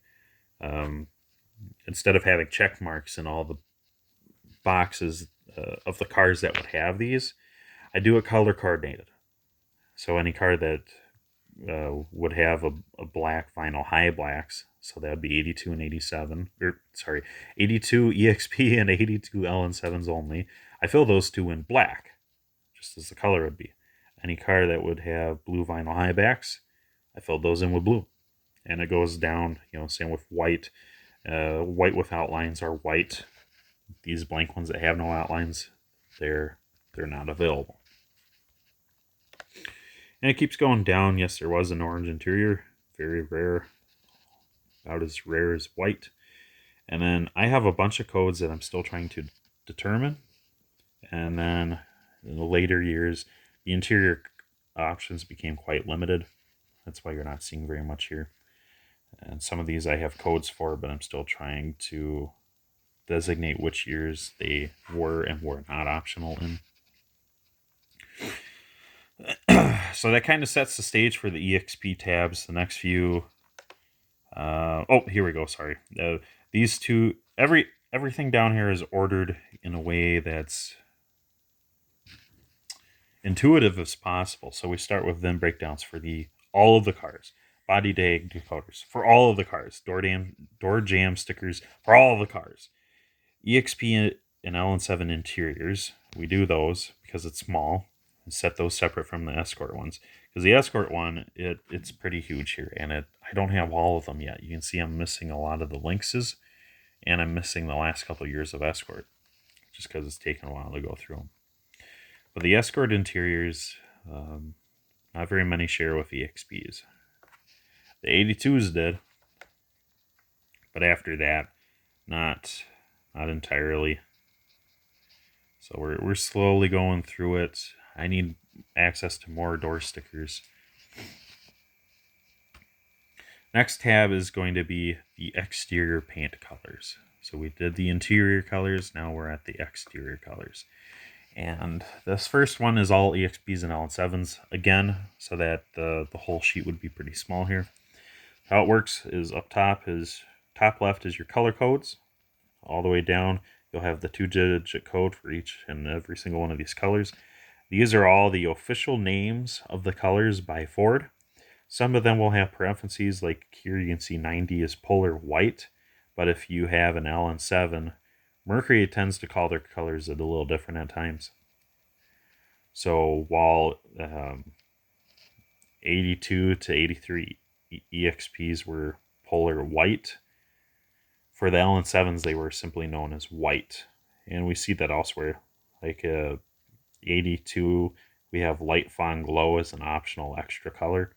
S1: instead of having check marks in all the boxes of the cars that would have these, I do it color coordinated. So any car that would have a black vinyl high blacks, so that would be 82 and 87, 82 EXP and 82 LN7s only. I fill those two in black, just as the color would be. Any car that would have blue vinyl high backs, I filled those in with blue. And it goes down, same with white. White with outlines are white. These blank ones that have no outlines, they're not available. And it keeps going down. Yes, there was an orange interior. Very rare. About as rare as white. And then I have a bunch of codes that I'm still trying to determine. And then in the later years, the interior options became quite limited. That's why you're not seeing very much here. And some of these I have codes for, but I'm still trying to designate which years they were and were not optional in. So that kind of sets the stage for the EXP tabs. The next few, oh, here we go. Sorry, these two. Everything down here is ordered in a way that's intuitive as possible. So we start with VIN breakdowns for all of the cars, body tag decoders for all of the cars, door jam stickers for all of the cars, EXP and LN7 interiors. We do those because it's small and set those separate from the Escort ones. Because the Escort one, it's pretty huge here, and I don't have all of them yet. You can see I'm missing a lot of the Lynxes, and I'm missing the last couple of years of Escort, just because it's taken a while to go through them. But the Escort interiors, not very many share with EXPs. The 82s did, but after that, not entirely. So we're slowly going through it. I need access to more door stickers. Next tab is going to be the exterior paint colors. So we did the interior colors, now we're at the exterior colors. And this first one is all EXPs and LN7s, again, so that the whole sheet would be pretty small here. How it works is up top left is your color codes. All the way down, you'll have the 2-digit code for each and every single one of these colors. These are all the official names of the colors by Ford. Some of them will have parentheses, like here you can see 90 is polar white, but if you have an LN7, Mercury tends to call their colors a little different at times. So while 82 to 83 EXPs were polar white, for the LN7s they were simply known as white. And we see that elsewhere. Like 82, we have light fawn glow as an optional extra color.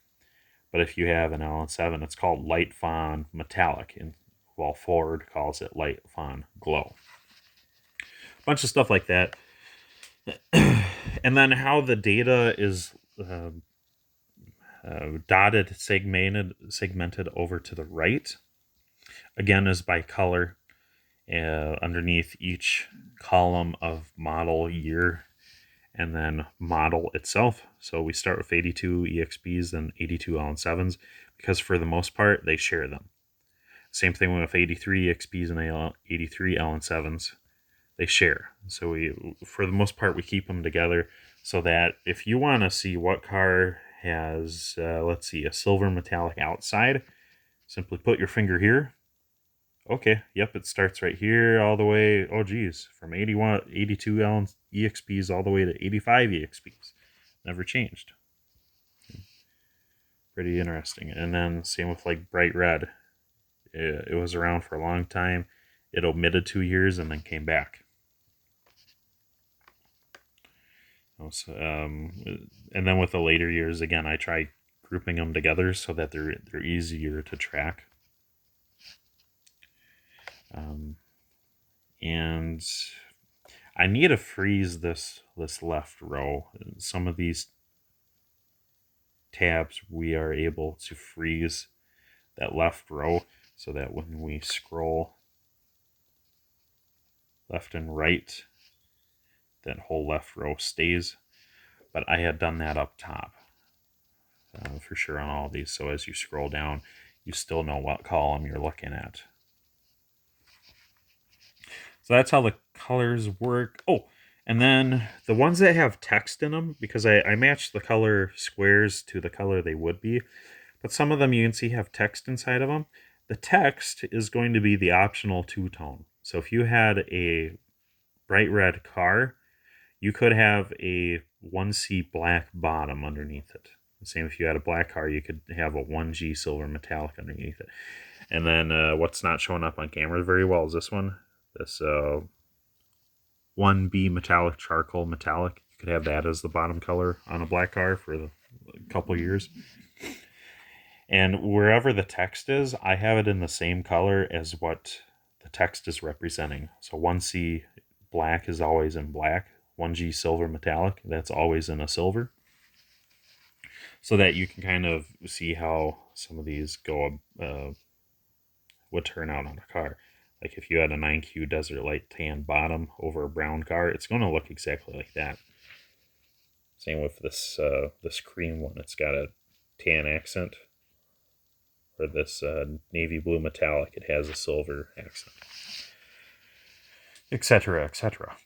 S1: But if you have an LN7, it's called light fawn metallic, and while Ford calls it light fawn glow. A bunch of stuff like that. And then how the data is dotted, segmented over to the right, again, is by color. Underneath each column of model year and then model itself. So we start with 82 EXPs and 82 LN7s because for the most part they share them. Same thing with 83 EXPs and 83 LN7s. They share. So for the most part, we keep them together so that if you want to see what car has, let's see, a silver metallic outside, simply put your finger here. Okay, yep, it starts right here all the way, oh geez, from 82 EXPs all the way to 85 EXPs. Never changed. Pretty interesting. And then same with like bright red. It was around for a long time. It omitted 2 years and then came back. And then with the later years, again, I try grouping them together so that they're easier to track. And I need to freeze this left row. Some of these tabs we are able to freeze that left row so that when we scroll left and right, that whole left row stays. But I had done that up top for sure on all of these. So as you scroll down, you still know what column you're looking at. So that's how the colors work. Oh, and then the ones that have text in them, because I matched the color squares to the color they would be, but some of them you can see have text inside of them. The text is going to be the optional two-tone. So if you had a bright red car, you could have a 1C black bottom underneath it. The same if you had a black car, you could have a 1G silver metallic underneath it. And then what's not showing up on camera very well is this one. This 1B metallic charcoal metallic. You could have that as the bottom color on a black car for a couple years. And wherever the text is, I have it in the same color as what the text is representing. So 1C black is always in black. 1G silver metallic, that's always in a silver. So that you can kind of see how some of these go would turn out on a car. Like if you had a 9Q Desert Light tan bottom over a brown car, it's going to look exactly like that. Same with this cream one. It's got a tan accent. Or this navy blue metallic, it has a silver accent. Etc., etc.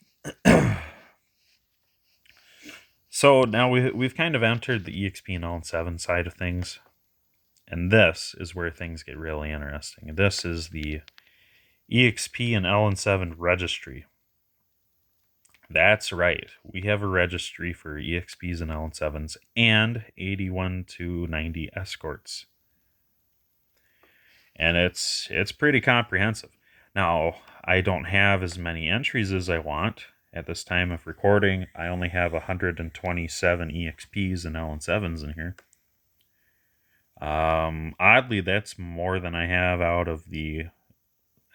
S1: So now we've kind of entered the EXP and L7 side of things. And this is where things get really interesting. This is the EXP and LN7 registry. That's right. We have a registry for EXPs and LN7s and 81 to 90 escorts. And it's pretty comprehensive. Now, I don't have as many entries as I want. At this time of recording, I only have 127 EXPs and LN7s in here. Oddly, that's more than I have out of the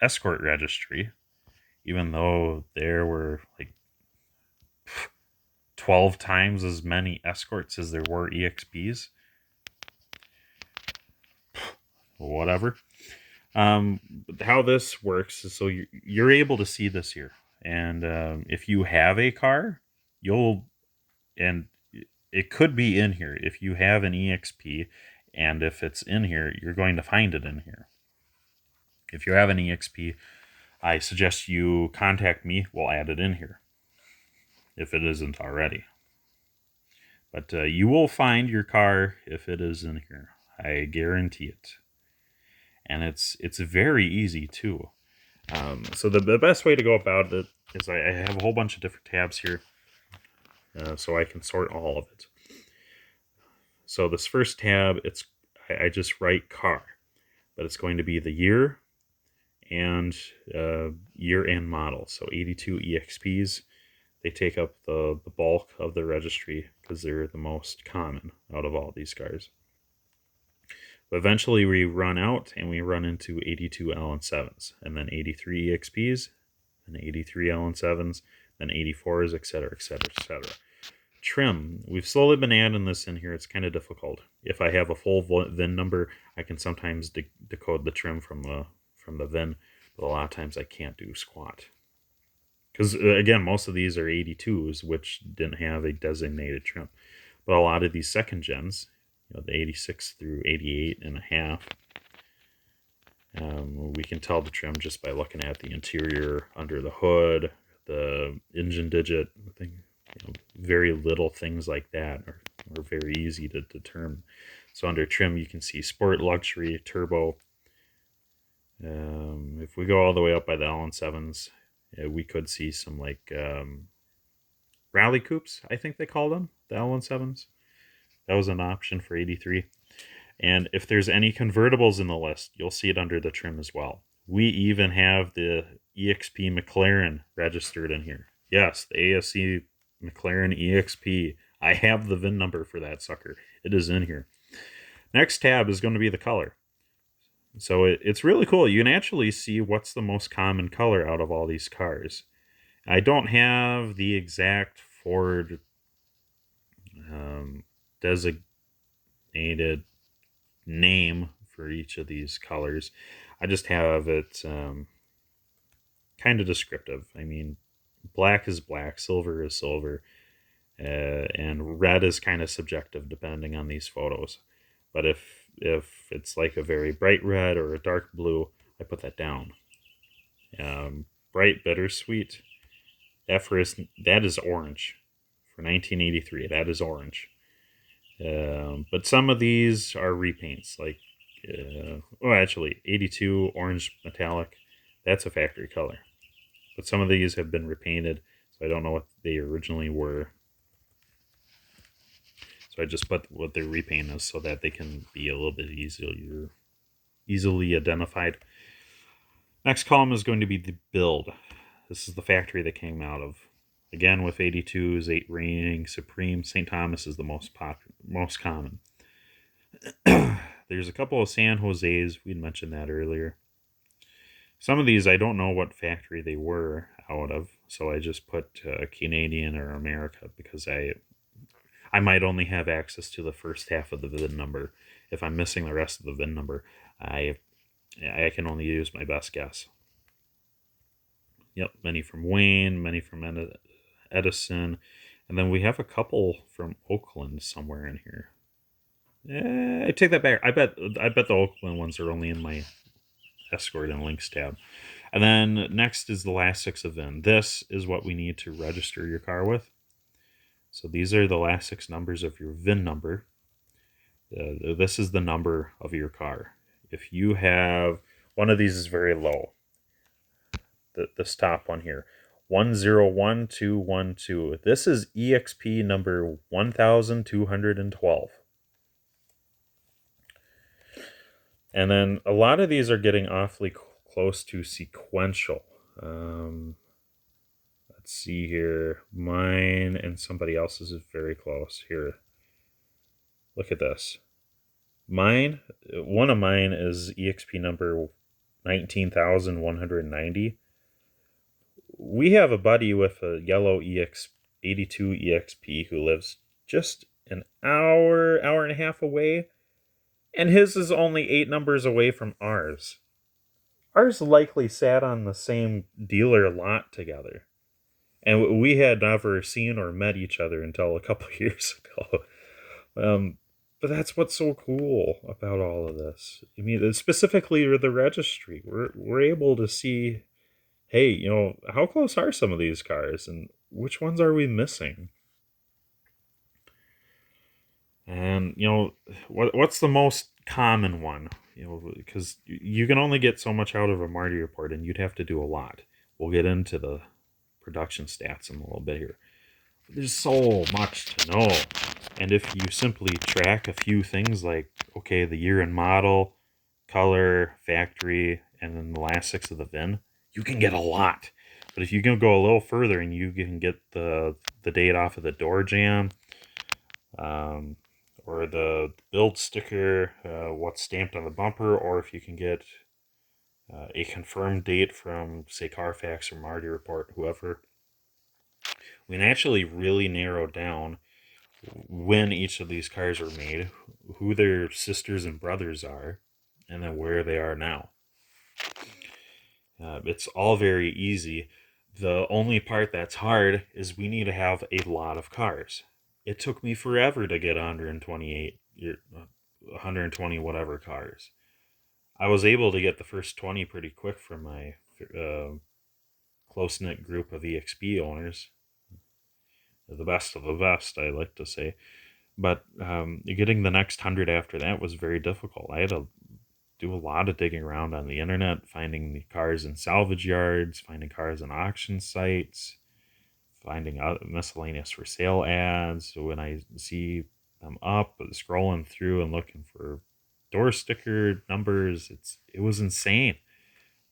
S1: Escort registry, even though there were like 12 times as many Escorts as there were EXPs. Whatever. How this works is so you're able to see this here, and if you have a car, and it could be in here. If you have an EXP, and if it's in here, you're going to find it in here. If you have an EXP, I suggest you contact me. We'll add it in here, if it isn't already. But you will find your car if it is in here. I guarantee it. And it's very easy too. So the best way to go about it is I have a whole bunch of different tabs here, so I can sort all of it. So this first tab, I just write car, but it's going to be the year and model. So 82 EXPs, they take up the bulk of the registry because they're the most common out of all these cars. But eventually we run out and we run into 82 LN7s, and then 83 EXPs, and 83 LN7s, then 84s, etc., etc., etc. Trim. We've slowly been adding this in here. It's kind of difficult. If I have a full VIN number, I can sometimes decode the trim from the VIN, but a lot of times I can't do squat. Because, again, most of these are 82s, which didn't have a designated trim. But a lot of these second gens, the 86 through 88 and a half, we can tell the trim just by looking at the interior, under the hood, the engine digit, very little things like that are very easy to determine. So under trim, you can see sport, luxury, turbo. If we go all the way up by the LN7s, we could see some like rally coupes, I think they call them, the LN7s. That was an option for 83. And if there's any convertibles in the list, you'll see it under the trim as well. We even have the EXP McLaren registered in here. Yes, the ASC McLaren EXP. I have the VIN number for that sucker. It is in here. Next tab is going to be the color. So it's really cool. You can actually see what's the most common color out of all these cars. I don't have the exact Ford designated name for each of these colors. I just have it kind of descriptive. I mean, black is black, silver is silver, and red is kind of subjective depending on these photos. But if it's like a very bright red or a dark blue, I put that down. Bright bittersweet, that is orange. For 1983, that is orange. But some of these are repaints, like, actually, 82 orange metallic, that's a factory color. But some of these have been repainted, so I don't know what they originally were. So I just put what their repaint is so that they can be a little bit easily identified. Next column is going to be the build. This is the factory that came out of. Again, with 82s, 8 reigning supreme. St. Thomas is the most common. There's a couple of San Jose's. We'd mentioned that earlier. Some of these, I don't know what factory they were out of. So I just put Canadian or America because I might only have access to the first half of the VIN number. If I'm missing the rest of the VIN number, I can only use my best guess. Yep, many from Wayne, many from Edison, and then we have a couple from Oakland somewhere in here. I take that back. I bet the Oakland ones are only in my Escort and Links tab. And then next is the last 6 of VIN. This is what we need to register your car with. So these are the last 6 numbers of your VIN number. This is the number of your car. If you have one of these is very low. This top one here, 101212. This is EXP number 1212. And then a lot of these are getting awfully close to sequential. Let's see here. Mine and somebody else's is very close. Here, look at this. One of mine is EXP number 19,190. We have a buddy with a yellow 82 EXP who lives just an hour and a half away, and his is only 8 numbers away from ours. Ours likely sat on the same dealer lot together, and we had never seen or met each other until a couple years ago. But that's what's so cool about all of this. I mean, specifically the registry, we're able to see, hey, how close are some of these cars, and which ones are we missing? And what's the most common one? Because you can only get so much out of a Marty report, and you'd have to do a lot. We'll get into the production stats in a little bit here. There's so much to know. And if you simply track a few things like, okay, the year and model, color, factory, and then the last 6 of the VIN, you can get a lot. But if you can go a little further and you can get the date off of the door jamb, or the build sticker, what's stamped on the bumper, or if you can get a confirmed date from, say, Carfax or Marty Report, whoever, we can actually really narrow down when each of these cars were made, who their sisters and brothers are, and then where they are now. It's all very easy. The only part that's hard is we need to have a lot of cars. It took me forever to get 120 whatever cars. I was able to get the first 20 pretty quick from my close-knit group of EXP owners. The best of the best, I like to say. But getting the next 100 after that was very difficult. I had to do a lot of digging around on the internet, finding the cars in salvage yards, finding cars on auction sites, finding miscellaneous for sale ads. So when I see them up, scrolling through and looking for door sticker numbers, it was insane.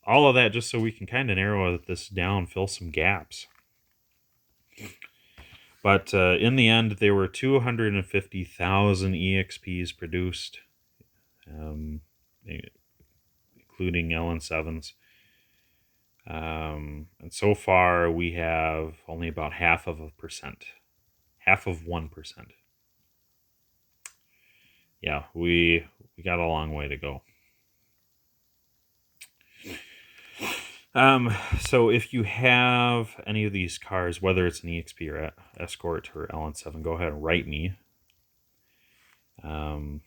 S1: All of that just so we can kind of narrow this down, fill some gaps. But in the end, there were 250,000 EXPs produced, including LN7s. And so far, we have only about half of 1%. Yeah, we got a long way to go. So if you have any of these cars, whether it's an EXP or Escort or LN7, go ahead and write me. And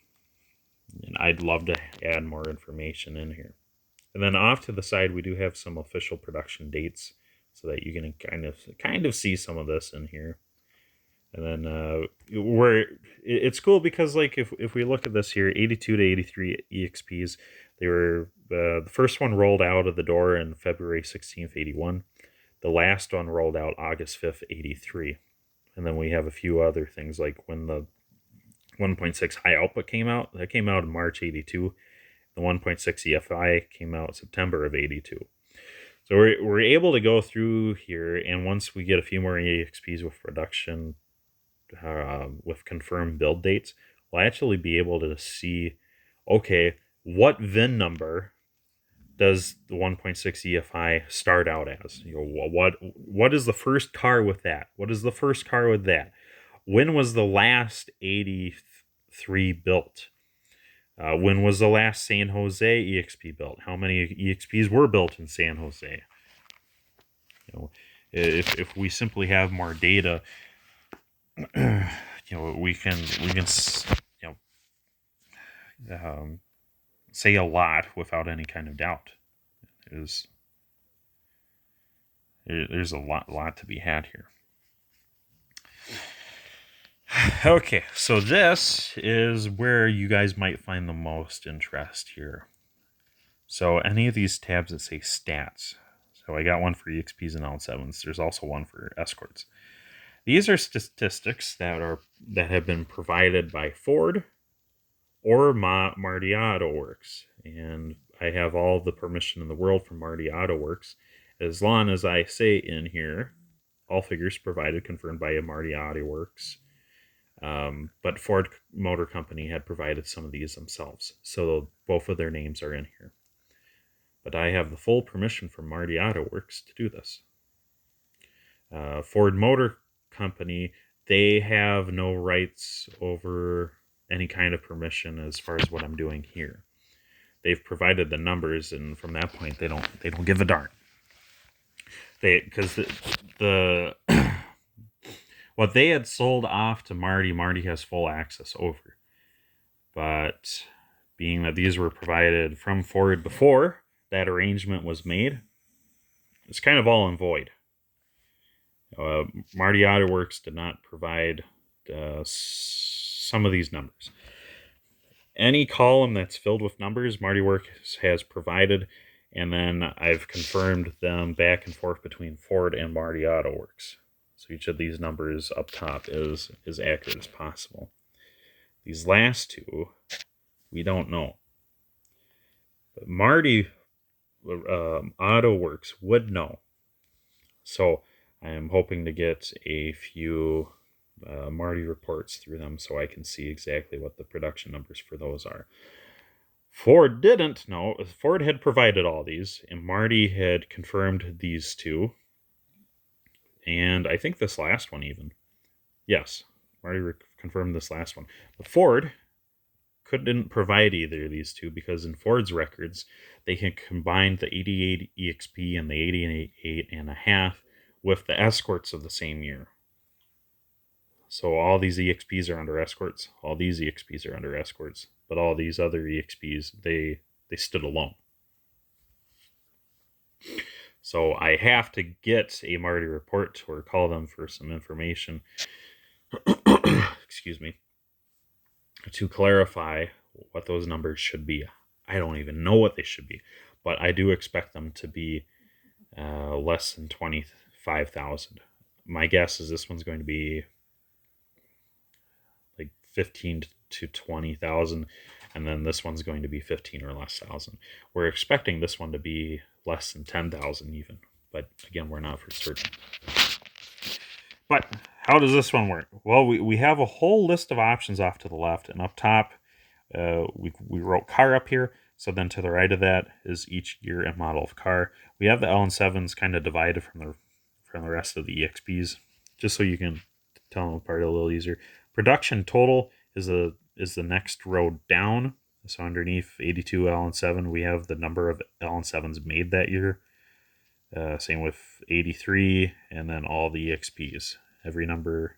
S1: I'd love to add more information in here. And then off to the side, we do have some official production dates so that you can kind of see some of this in here. And then it's cool because, like, if we look at this here, 82 to 83 EXPs, they were the first one rolled out of the door in February 16th, 81. The last one rolled out August 5th, 83. And then we have a few other things, like when the 1.6 high output came out. That came out in March 82. The 1.6 EFI came out September of 82. So we're able to go through here, and once we get a few more EXPs with production, with confirmed build dates, we'll actually be able to see, okay, what VIN number does the 1.6 EFI start out as? What is the first car with that? What is the first car with that? When was the last 83 built? When was the last San Jose EXP built? How many EXPs were built in San Jose? If we simply have more data, we can say a lot without any kind of doubt. There's a lot to be had here. Okay, so this is where you guys might find the most interest here. So any of these tabs that say stats. So I got one for EXPs and L7s. There's also one for escorts. These are statistics that have been provided by Ford or Marty Auto Works, and I have all the permission in the world from Marty Auto Works, as long as I say in here, all figures provided confirmed by a Marty Auto Works. But Ford Motor Company had provided some of these themselves, so both of their names are in here. But I have the full permission from Marty Auto Works to do this. Ford Motor Company, they have no rights over any kind of permission as far as what I'm doing here. They've provided the numbers, and from that point, they don't give a darn. Because the what they had sold off to Marty has full access over. But being that these were provided from Ford before that arrangement was made, it's kind of all in void. Marty Auto Works did not provide some of these numbers. Any column that's filled with numbers, Marty Works has provided, and then I've confirmed them back and forth between Ford and Marty Auto Works. So each of these numbers up top is as accurate as possible. These last two, we don't know. But Marty Auto Works would know. So I am hoping to get a few Marty reports through them so I can see exactly what the production numbers for those are. Ford didn't know. Ford had provided all these, and Marty had confirmed these two. And I think this last one even. Yes, Marty confirmed this last one. But Ford couldn't provide either of these two because in Ford's records, they had combined the 88 EXP and the 88 and a half with the escorts of the same year. So all these EXPs are under escorts. All these EXPs are under escorts. But all these other EXPs, they stood alone. So I have to get a Marty report or call them for some information. Excuse me. To clarify what those numbers should be. I don't even know what they should be. But I do expect them to be less than 25,000. My guess is this one's going to be like 15 to 20,000, and then this one's going to be 15 or less thousand. We're expecting this one to be less than 10,000 even, but again, we're not for certain. But how does this one work? Well, we have a whole list of options off to the left, and up top, we wrote car up here. So then to the right of that is each year and model of car. We have the L7s kind of divided from the rest of the EXPs, just so you can tell them apart a little easier. Production total is the next row down. So underneath 82 L7, we have the number of L7s made that year. Same with 83, and then all the EXPs. Every number,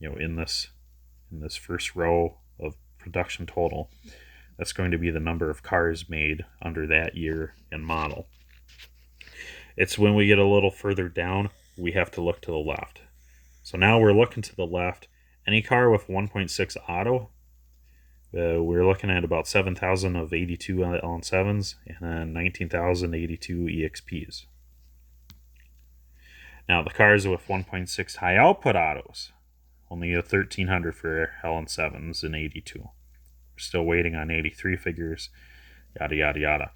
S1: in this first row of production total, that's going to be the number of cars made under that year and model. It's when we get a little further down, we have to look to the left. So now we're looking to the left. Any car with 1.6 auto, we're looking at about 7,000 of 82 L7s and then 19,082 EXPs. Now the cars with 1.6 high output autos, only a 1,300 for L7s and 82. We're still waiting on 83 figures, yada, yada, yada.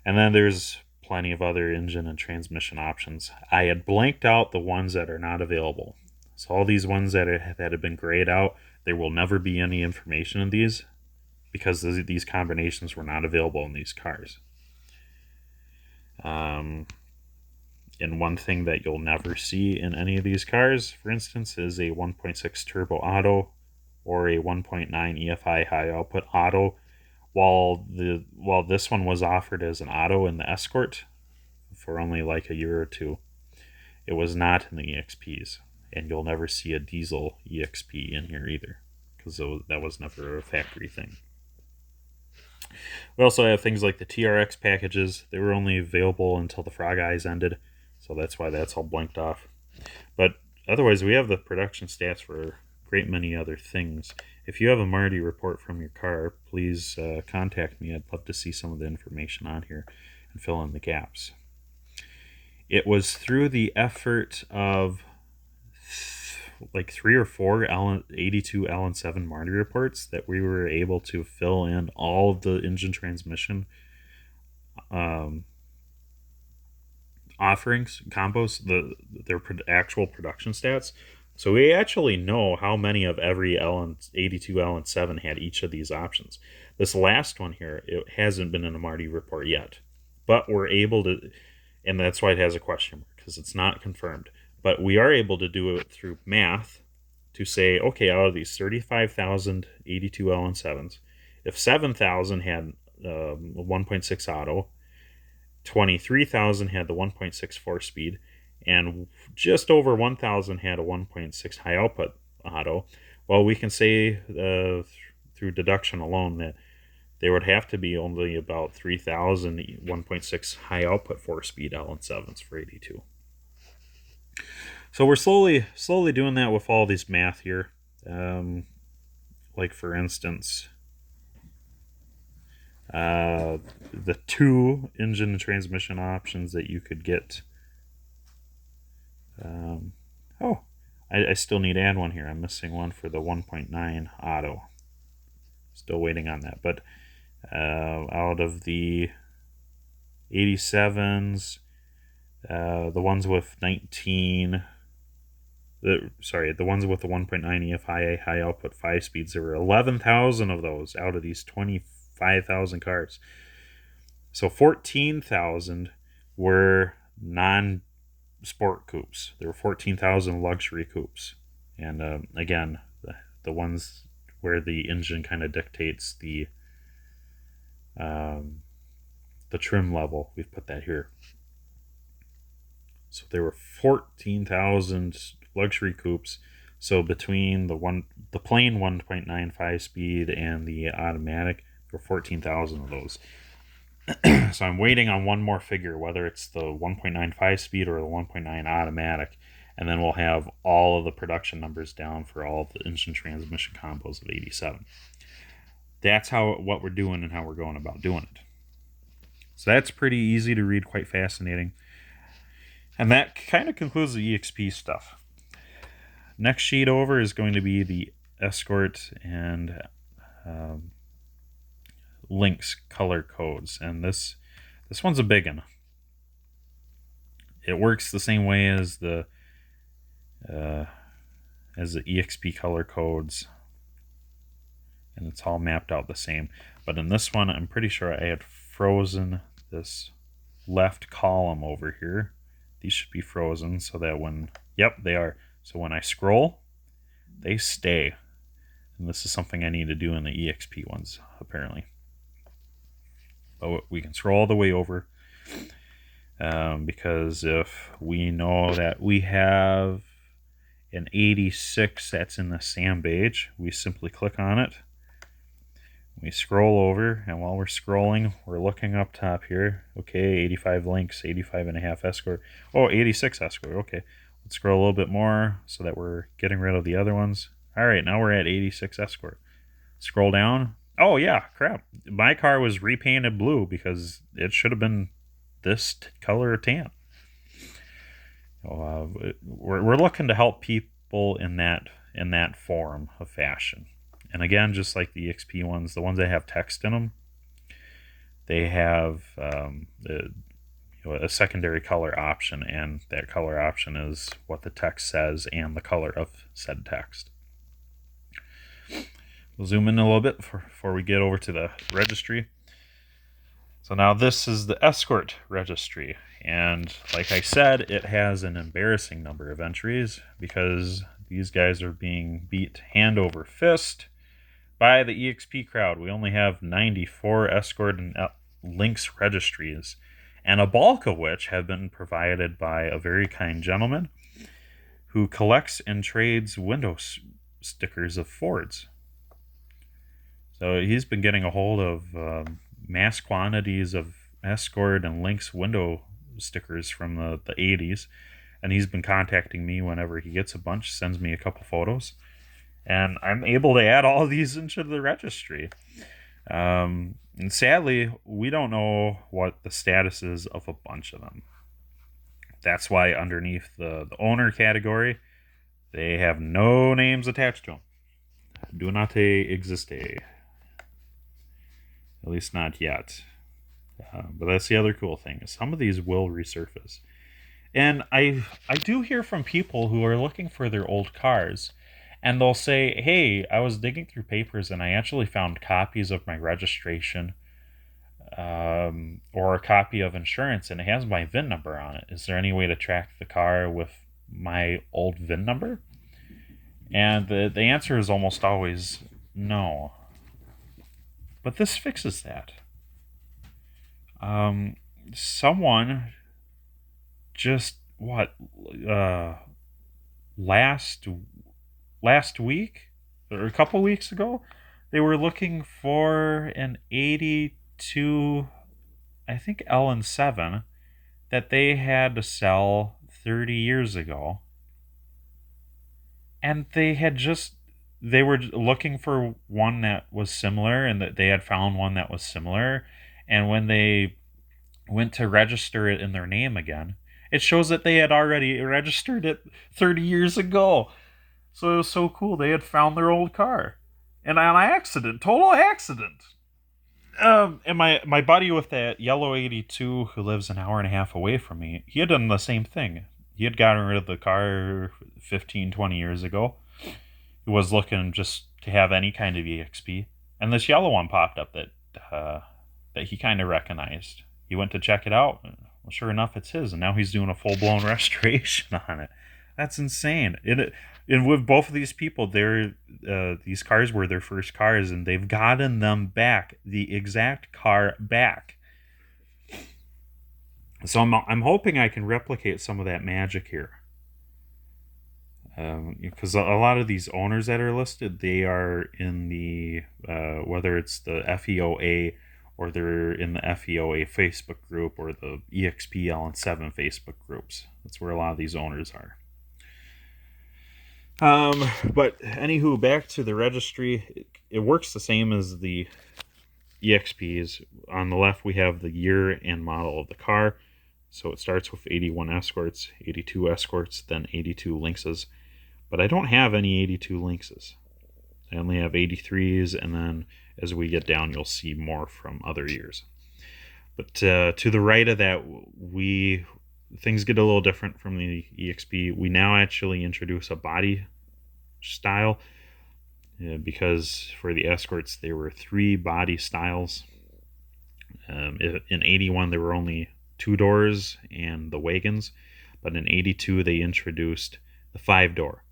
S1: And then there's plenty of other engine and transmission options. I had blanked out the ones that are not available. So all these ones that have been grayed out, there will never be any information in these because these combinations were not available in these cars. And one thing that you'll never see in any of these cars, for instance, is a 1.6 turbo auto or a 1.9 EFI high output auto. While this one was offered as an auto in the Escort for only like a year or two, it was not in the EXPs, and you'll never see a diesel EXP in here either, because that was never a factory thing. We also have things like the TRX packages. They were only available until the Frog Eyes ended, so that's why that's all blanked off. But otherwise, we have the production stats for a great many other things. If you have a Marty report from your car, please contact me. I'd love to see some of the information on here and fill in the gaps. It was through the effort of like 3 or 4 82 Allen 7 Marty reports that we were able to fill in all of the engine transmission offerings, combos, their actual production stats. So we actually know how many of every 82 Allen 7 had each of these options. This last one here, it hasn't been in a Marty report yet, but we're able to, and that's why it has a question mark, because it's not confirmed. But we are able to do it through math to say, okay, out of these 35,000 82 Allen 7s, if 7,000 had a 1.6 auto, 23,000 had the 1.64 speed, and just over 1,000 had a 1.6 high output auto, well, we can say through deduction alone that there would have to be only about 3,000 1.6 high output 4-speed Allen 7s for 82. So we're slowly doing that with all these math here. Like for instance, the 2 engine and transmission options that you could get. I still need to add one here. I'm missing one for the 1.9 auto. Still waiting on that. But out of the 87s, the ones with 19... the ones with the 1.9 EFI high output 5 speeds, there were 11,000 of those out of these 25,000 cars. So 14,000 were non-sport coupes. There were 14,000 luxury coupes. And again, the ones where the engine kind of dictates the trim level, we've put that here. So there were 14,000 luxury coupes. So between the plain 1.95 speed and the automatic, there were 14,000 of those. So I'm waiting on one more figure, whether it's the 1.95 speed or the 1.9 automatic, and then we'll have all of the production numbers down for all of the engine transmission combos of 87. That's what we're doing and how we're going about doing it. So that's pretty easy to read, quite fascinating. And that kind of concludes the EXP stuff. Next sheet over is going to be the Escort and Lynx color codes. And this one's a big one. It works the same way as the EXP color codes, and it's all mapped out the same. But in this one, I'm pretty sure I had frozen this left column over here. These should be frozen so that when, yep, they are. So when I scroll, they stay. And this is something I need to do in the EXP ones, apparently. But we can scroll all the way over. Because if we know that we have an 86 that's in the SAM beige, we simply click on it. We scroll over, and while we're scrolling, we're looking up top here. Okay, 85 Lynx, 85.5 Escort. Oh, 86 Escort. Okay, let's scroll a little bit more so that we're getting rid of the other ones. All right, now we're at 86 Escort. Scroll down. Oh, yeah, crap. My car was repainted blue because it should have been this color tan. We're looking to help people in that form of fashion. And again, just like the EXP ones, the ones that have text in them, they have a secondary color option, and that color option is what the text says and the color of said text. We'll zoom in a little bit before we get over to the registry. So now this is the Escort registry, and like I said, it has an embarrassing number of entries because these guys are being beat hand over fist by the EXP crowd. We only have 94 Escort and Lynx registries, and a bulk of which have been provided by a very kind gentleman who collects and trades window stickers of Fords. So he's been getting a hold of mass quantities of Escort and Lynx window stickers from the 80s, and he's been contacting me whenever he gets a bunch, sends me a couple photos, and I'm able to add all of these into the registry. And sadly, we don't know what the status is of a bunch of them. That's why underneath the owner category, they have no names attached to them. Do not existe. At least not yet. But that's the other cool thing. Some of these will resurface. And I do hear from people who are looking for their old cars, and they'll say, hey, I was digging through papers and I actually found copies of my registration or a copy of insurance, and it has my VIN number on it. Is there any way to track the car with my old VIN number? And the answer is almost always no. But this fixes that. Someone just last week or a couple weeks ago, they were looking for an 82, I think L7 that they had to sell 30 years ago, and they were looking for one that was similar, and that they had found one that was similar, and when they went to register it in their name again, it shows that they had already registered it 30 years ago. So it was so cool. They had found their old car, and on accident, total accident. And my buddy with that yellow 82, who lives an hour and a half away from me, he had done the same thing. He had gotten rid of the car 15, 20 years ago. He was looking just to have any kind of EXP, and this yellow one popped up that he kind of recognized. He went to check it out. Well, sure enough, it's his, and now he's doing a full-blown restoration on it. That's insane. And with both of these people, these cars were their first cars, and they've gotten them back, the exact car back. So I'm hoping I can replicate some of that magic here. Because a lot of these owners that are listed, they are in the, whether it's the FEOA or they're in the FEOA Facebook group or the EXP LN7 Facebook groups. That's where a lot of these owners are. But anywho, back to the registry. It works the same as the EXPs. On the left, we have the year and model of the car. So it starts with 81 Escorts, 82 Escorts, then 82 Lynxes. But I don't have any 82 Lynxes. I only have 83s, and then as we get down, you'll see more from other years. But to the right of that, things get a little different from the EXP. We now actually introduce a body style, because for the Escorts, there were 3 body styles. In 81, there were only 2 doors and the wagons, but in 82, they introduced the 5-door.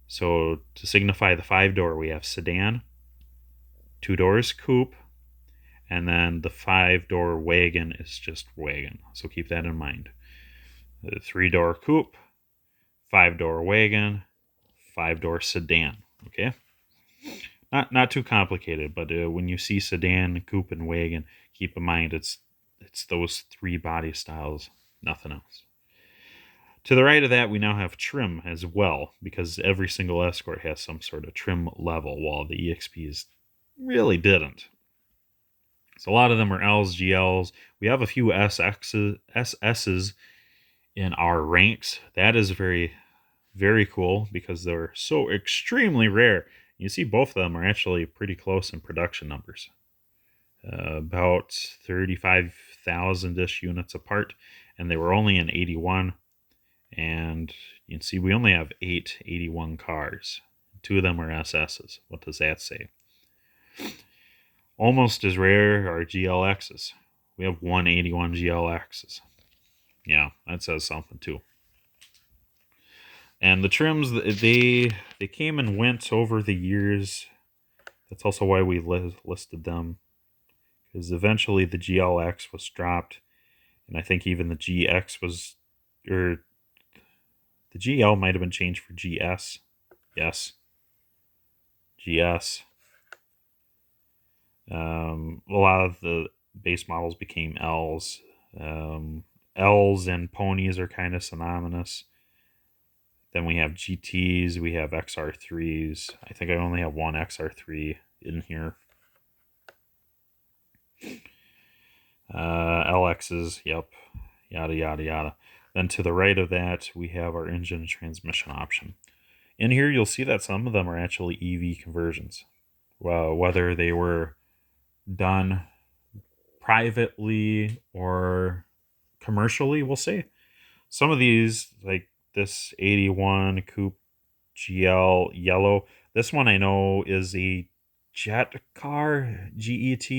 S1: So to signify the 5-door, we have sedan, 2 doors coupe, and then the 5-door wagon is just wagon. So keep that in mind. The 3-door coupe, 5-door wagon, 5-door sedan. Okay, not too complicated, but when you see sedan, coupe, and wagon, keep in mind it's those 3 body styles, nothing else. To the right of that, we now have trim as well, because every single Escort has some sort of trim level, while the EXPs really didn't. So a lot of them are Ls, GLs. We have a few SSs in our ranks. That is very, very cool, because they're so extremely rare. You see both of them are actually pretty close in production numbers. About 35,000-ish units apart, and they were only in 81. And you can see we only have 8 81 cars. 2 of them are SSs. What does that say? Almost as rare are GLXs. We have 181 GLXs. Yeah, that says something too. And the trims, they came and went over the years. That's also why we listed them, because eventually the GLX was dropped, and I think even the GX was, or the GL might have been changed for GS. Yes, GS. A lot of the base models became Ls. Ls and ponies are kind of synonymous. Then we have GTs, we have XR3s. I think I only have one XR3 in here. LXs, yep, yada, yada, yada. Then to the right of that, we have our engine and transmission option. In here, you'll see that some of them are actually EV conversions. Well, whether they were done privately or commercially, we'll say. Some of these, like this 81 Coupe GL yellow, this one I know is a jet car, GET,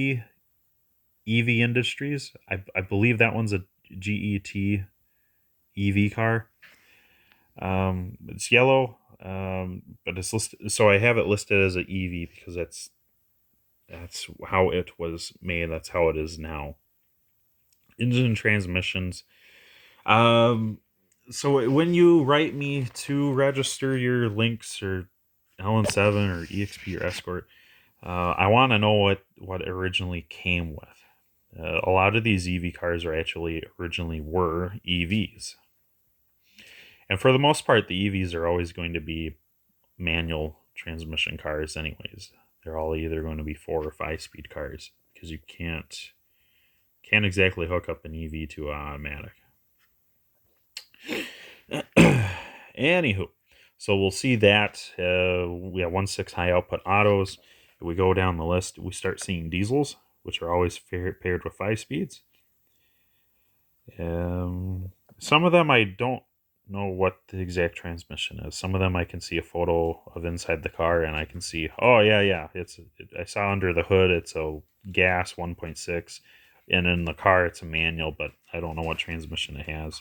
S1: EV Industries. I believe that one's a GET EV car. It's yellow, but it's listed. So I have it listed as an EV because that's how it was made. That's how it is now. Engine and transmissions. So when you write me to register your links or LN7 or EXP or Escort, I want to know what originally came with. A lot of these EV cars are actually originally were EVs. And for the most part, the EVs are always going to be manual transmission cars anyways. They're all either going to be 4 or 5 speed cars because you can't exactly hook up an EV to an automatic. Anywho, so we'll see that we have 1.6 high output autos. If we go down the list, we start seeing diesels, which are always paired with 5 speeds. Some of them I don't know what the exact transmission is. Some of them I can see a photo of inside the car, and I can see, oh yeah, I saw under the hood it's a gas 1.6, and in the car it's a manual, but I don't know what transmission it has.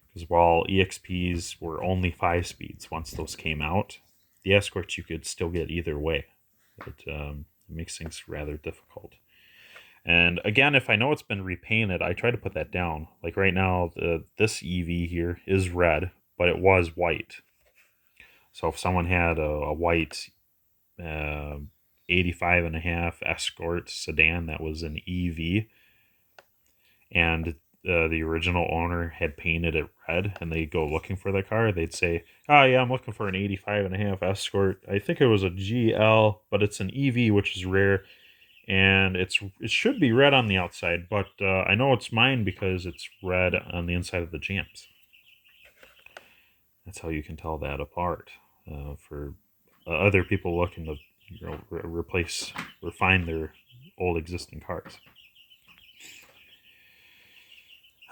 S1: Because while EXPs were only 5 speeds once those came out, the Escorts you could still get either way. It makes things rather difficult. And again, if I know it's been repainted, I try to put that down. Like right now, this EV here is red, but it was white. So if someone had a white 85.5 Escort sedan that was an EV, and the original owner had painted it red, and they go looking for the car, they'd say, oh yeah, I'm looking for an 85.5 Escort. I think it was a GL, but it's an EV, which is rare. And it should be red on the outside, but I know it's mine because it's red on the inside of the jams. That's how you can tell that apart for other people looking to replace or find their old existing cars.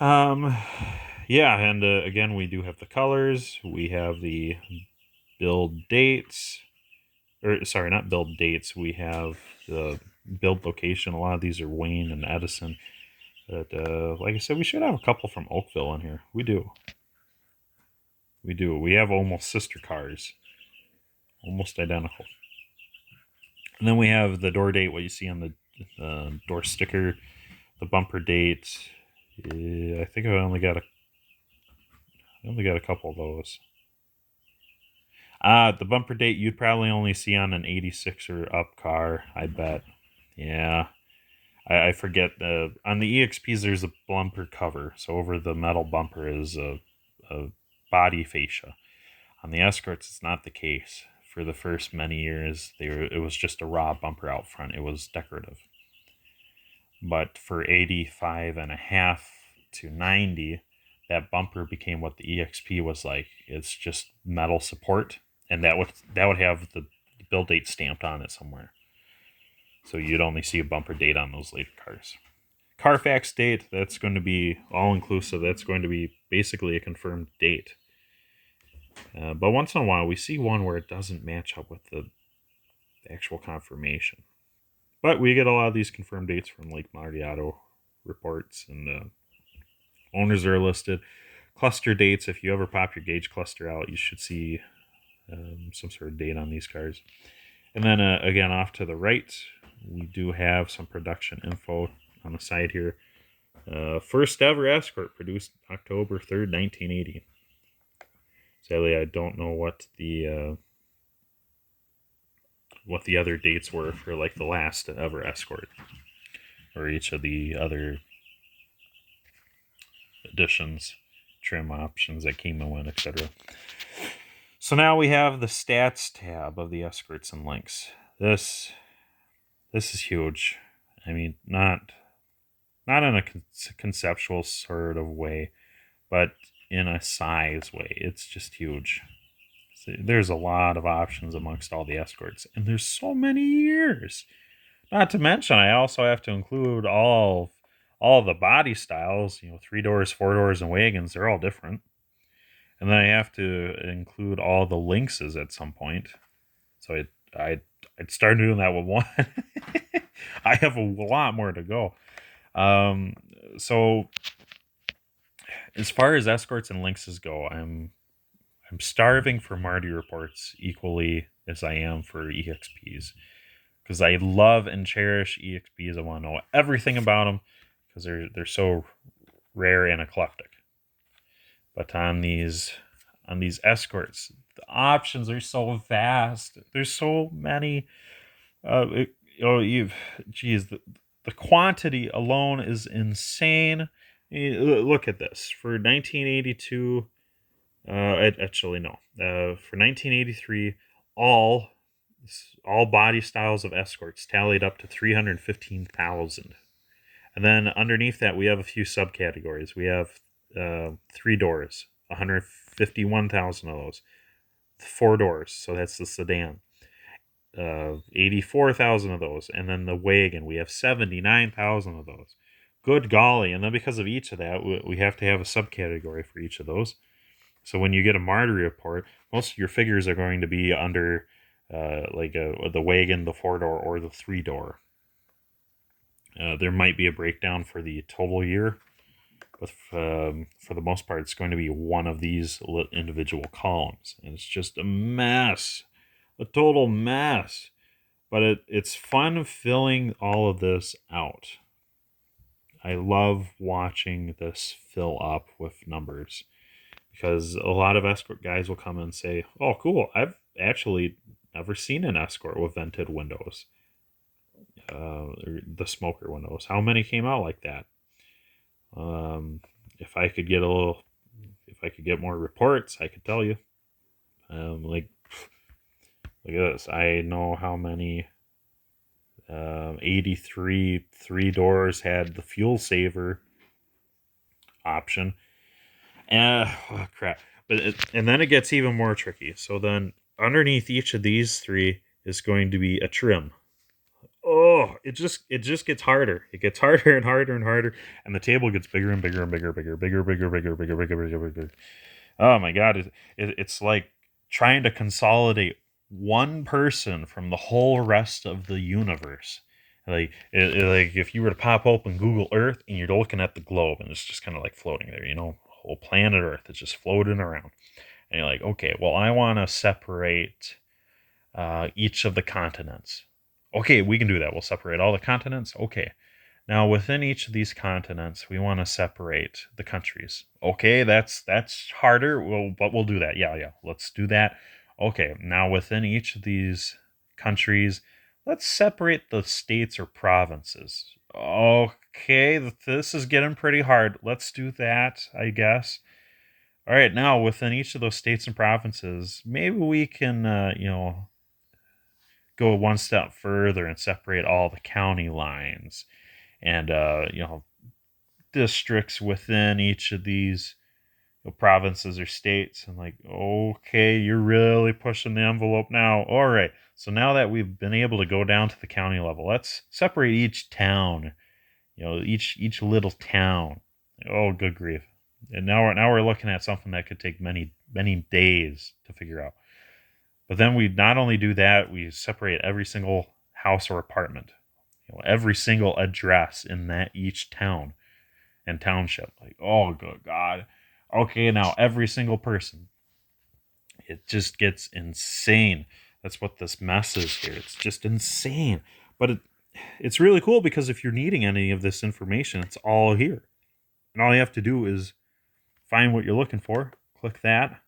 S1: Yeah, and again, we do have the colors. We have the build dates. Or sorry, not build dates. We have the build location. A lot of these are Wayne and Edison. But like I said, we should have a couple from Oakville in here. We do. We have almost sister cars. Almost identical. And then we have the door date, what you see on the door sticker, the bumper date. I think I only got a couple of those. The bumper date you'd probably only see on an 86 or up car, I bet. Yeah. I forget. On the EXPs, there's a bumper cover. So over the metal bumper is a body fascia. On the Escorts, it's not the case. For the first many years, it was just a raw bumper out front. It was decorative. But for 85.5 to 90, that bumper became what the EXP was like. It's just metal support, and that would have the build date stamped on it somewhere. So you'd only see a bumper date on those later cars. Carfax date, that's going to be all-inclusive. That's going to be basically a confirmed date. But once in a while, we see one where it doesn't match up with the actual confirmation. But we get a lot of these confirmed dates from Lake Marty Auto
S2: reports, and owners are listed. Cluster dates, if you ever pop your gauge cluster out, you should see some sort of date on these cars. And then again, off to the right, we do have some production info on the side here. First ever Escort produced October 3rd, 1980. Sadly, I don't know what the other dates were for like the last ever Escort or each of the other editions, trim options that came and went, etc. So now we have the stats tab of the Escorts and links. This is huge. I mean, not in a conceptual sort of way, but in a size way. It's just huge. So there's a lot of options amongst all the Escorts, and there's so many years. Not to mention, I also have to include all the body styles. 3 doors, 4 doors, and wagons. They're all different, and then I have to include all the Lynxes at some point. So I'd start doing that with one. I have a lot more to go. So as far as Escorts and Lynxes go, I'm starving for Marty reports equally as I am for EXPs, because I love and cherish EXPs. I want to know everything about them because they're so rare and eclectic. But on these Escorts, the options are so vast. There's so many. Geez, the quantity alone is insane. Look at this. For 1982, actually no. For 1983, all body styles of Escorts tallied up to 315,000. And then underneath that, we have a few subcategories. We have 3 doors, 151,000 of those. 4 doors, so that's the sedan. 84,000 of those. And then the wagon, we have 79,000 of those. Good golly. And then because of each of that, we have to have a subcategory for each of those. So when you get a Marty report, most of your figures are going to be under the wagon, the 4-door, or the 3-door. There might be a breakdown for the total year, but for the most part, it's going to be one of these individual columns. And it's just a mess. A total mess. But it's fun filling all of this out. I love watching this fill up with numbers, because a lot of Escort guys will come and say, "Oh, cool! I've actually never seen an Escort with vented windows, the smoker windows. How many came out like that?" If I could get more reports, I could tell you. Look at this. I know how many 83 3 doors had the fuel saver option. Oh, crap. And then it gets even more tricky. So then underneath each of these 3 is going to be a trim. Oh, it just gets harder. It gets harder and harder and harder, and the table gets bigger and bigger and bigger, bigger. Oh my god, it's like trying to consolidate one person from the whole rest of the universe. Like if you were to pop open Google Earth and you're looking at the globe and it's just kind of like floating there, whole planet Earth is just floating around, and you're like, okay, well, I want to separate each of the continents. Okay, we can do that. We'll separate all the continents. Okay. Now, within each of these continents, we want to separate the countries. Okay, that's harder. But we'll do that. Yeah. Let's do that. Okay, now within each of these countries, let's separate the states or provinces. Okay, this is getting pretty hard. Let's do that, I guess. All right, now within each of those states and provinces, maybe we can, go one step further and separate all the county lines and districts within each of these provinces or states. And like, okay, you're really pushing the envelope now. All right, so now that we've been able to go down to the county level, let's separate each town, each little town. Oh, good grief. And now we're looking at something that could take many days to figure out. But then we not only do that, we separate every single house or apartment. every single address in that each town and township. Like, oh, good God. Okay, now every single person. It just gets insane. That's what this mess is here. It's just insane. But it's really cool because if you're needing any of this information, it's all here. And all you have to do is find what you're looking for, click that,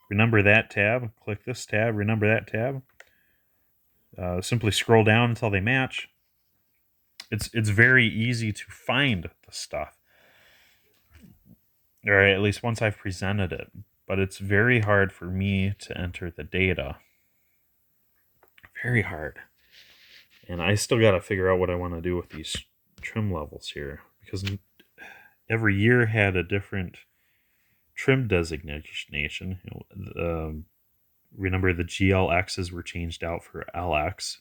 S2: remember that tab, click this tab, remember that tab. Simply scroll down until they match. It's very easy to find the stuff, or at least once I've presented it. But it's very hard for me to enter the data. Very hard. And I still got to figure out what I want to do with these trim levels here, because every year had a different trim designation. Remember, the GLXs were changed out for LX,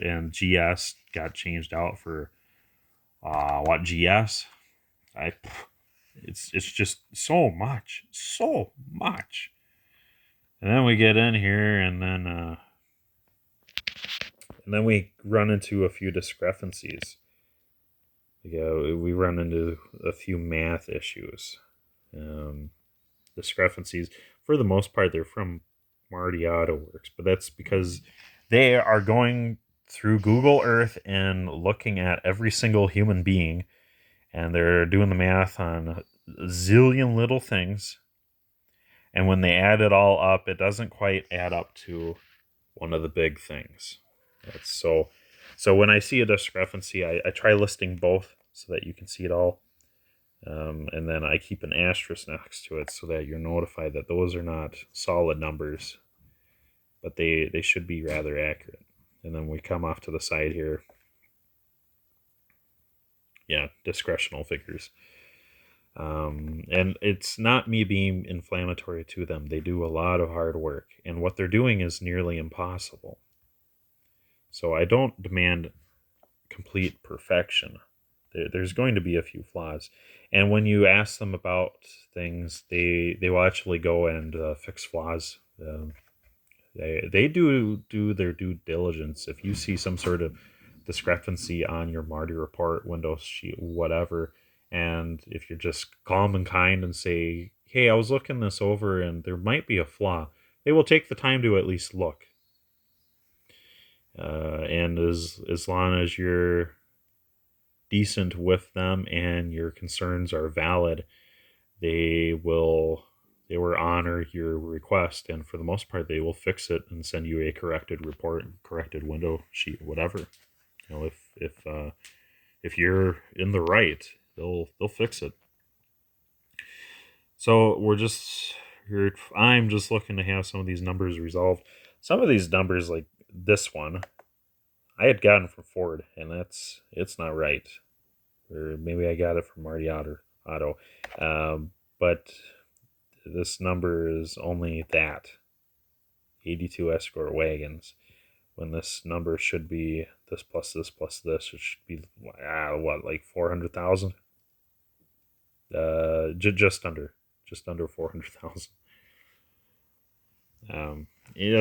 S2: and GS got changed out for GS. It's just so much. And then we get in here, and then we run into a few discrepancies. We run into a few math issues. Discrepancies. For the most part, they're from Marty AutoWorks, but that's because they are going through Google Earth and looking at every single human being, and they're doing the math on a zillion little things. And when they add it all up, it doesn't quite add up to one of the big things. That's so when I see a discrepancy, I try listing both so that you can see it all. And then I keep an asterisk next to it so that you're notified that those are not solid numbers, but they should be rather accurate. And then we come off to the side here. Yeah, discretional figures. And it's not me being inflammatory to them. They do a lot of hard work, and what they're doing is nearly impossible. So I don't demand complete perfection. There's going to be a few flaws. And when you ask them about things, they will actually go and fix flaws. They do their due diligence. If you see some sort of discrepancy on your Marty report, Windows sheet, whatever, and if you're just calm and kind and say, hey, I was looking this over and there might be a flaw, they will take the time to at least look. And as long as you're decent with them and your concerns are valid, they will honor your request, and for the most part they will fix it and send you a corrected report, corrected window sheet, whatever. If you're in the right, they'll fix it. So I'm just looking to have some of these numbers resolved. Some of these numbers, like this one, I had gotten from Ford, and it's not right. Or maybe I got it from Marty Auto. But this number is only that 82 Escort wagons, when this number should be this plus this plus this. It should be like 400,000. Just under 400,000.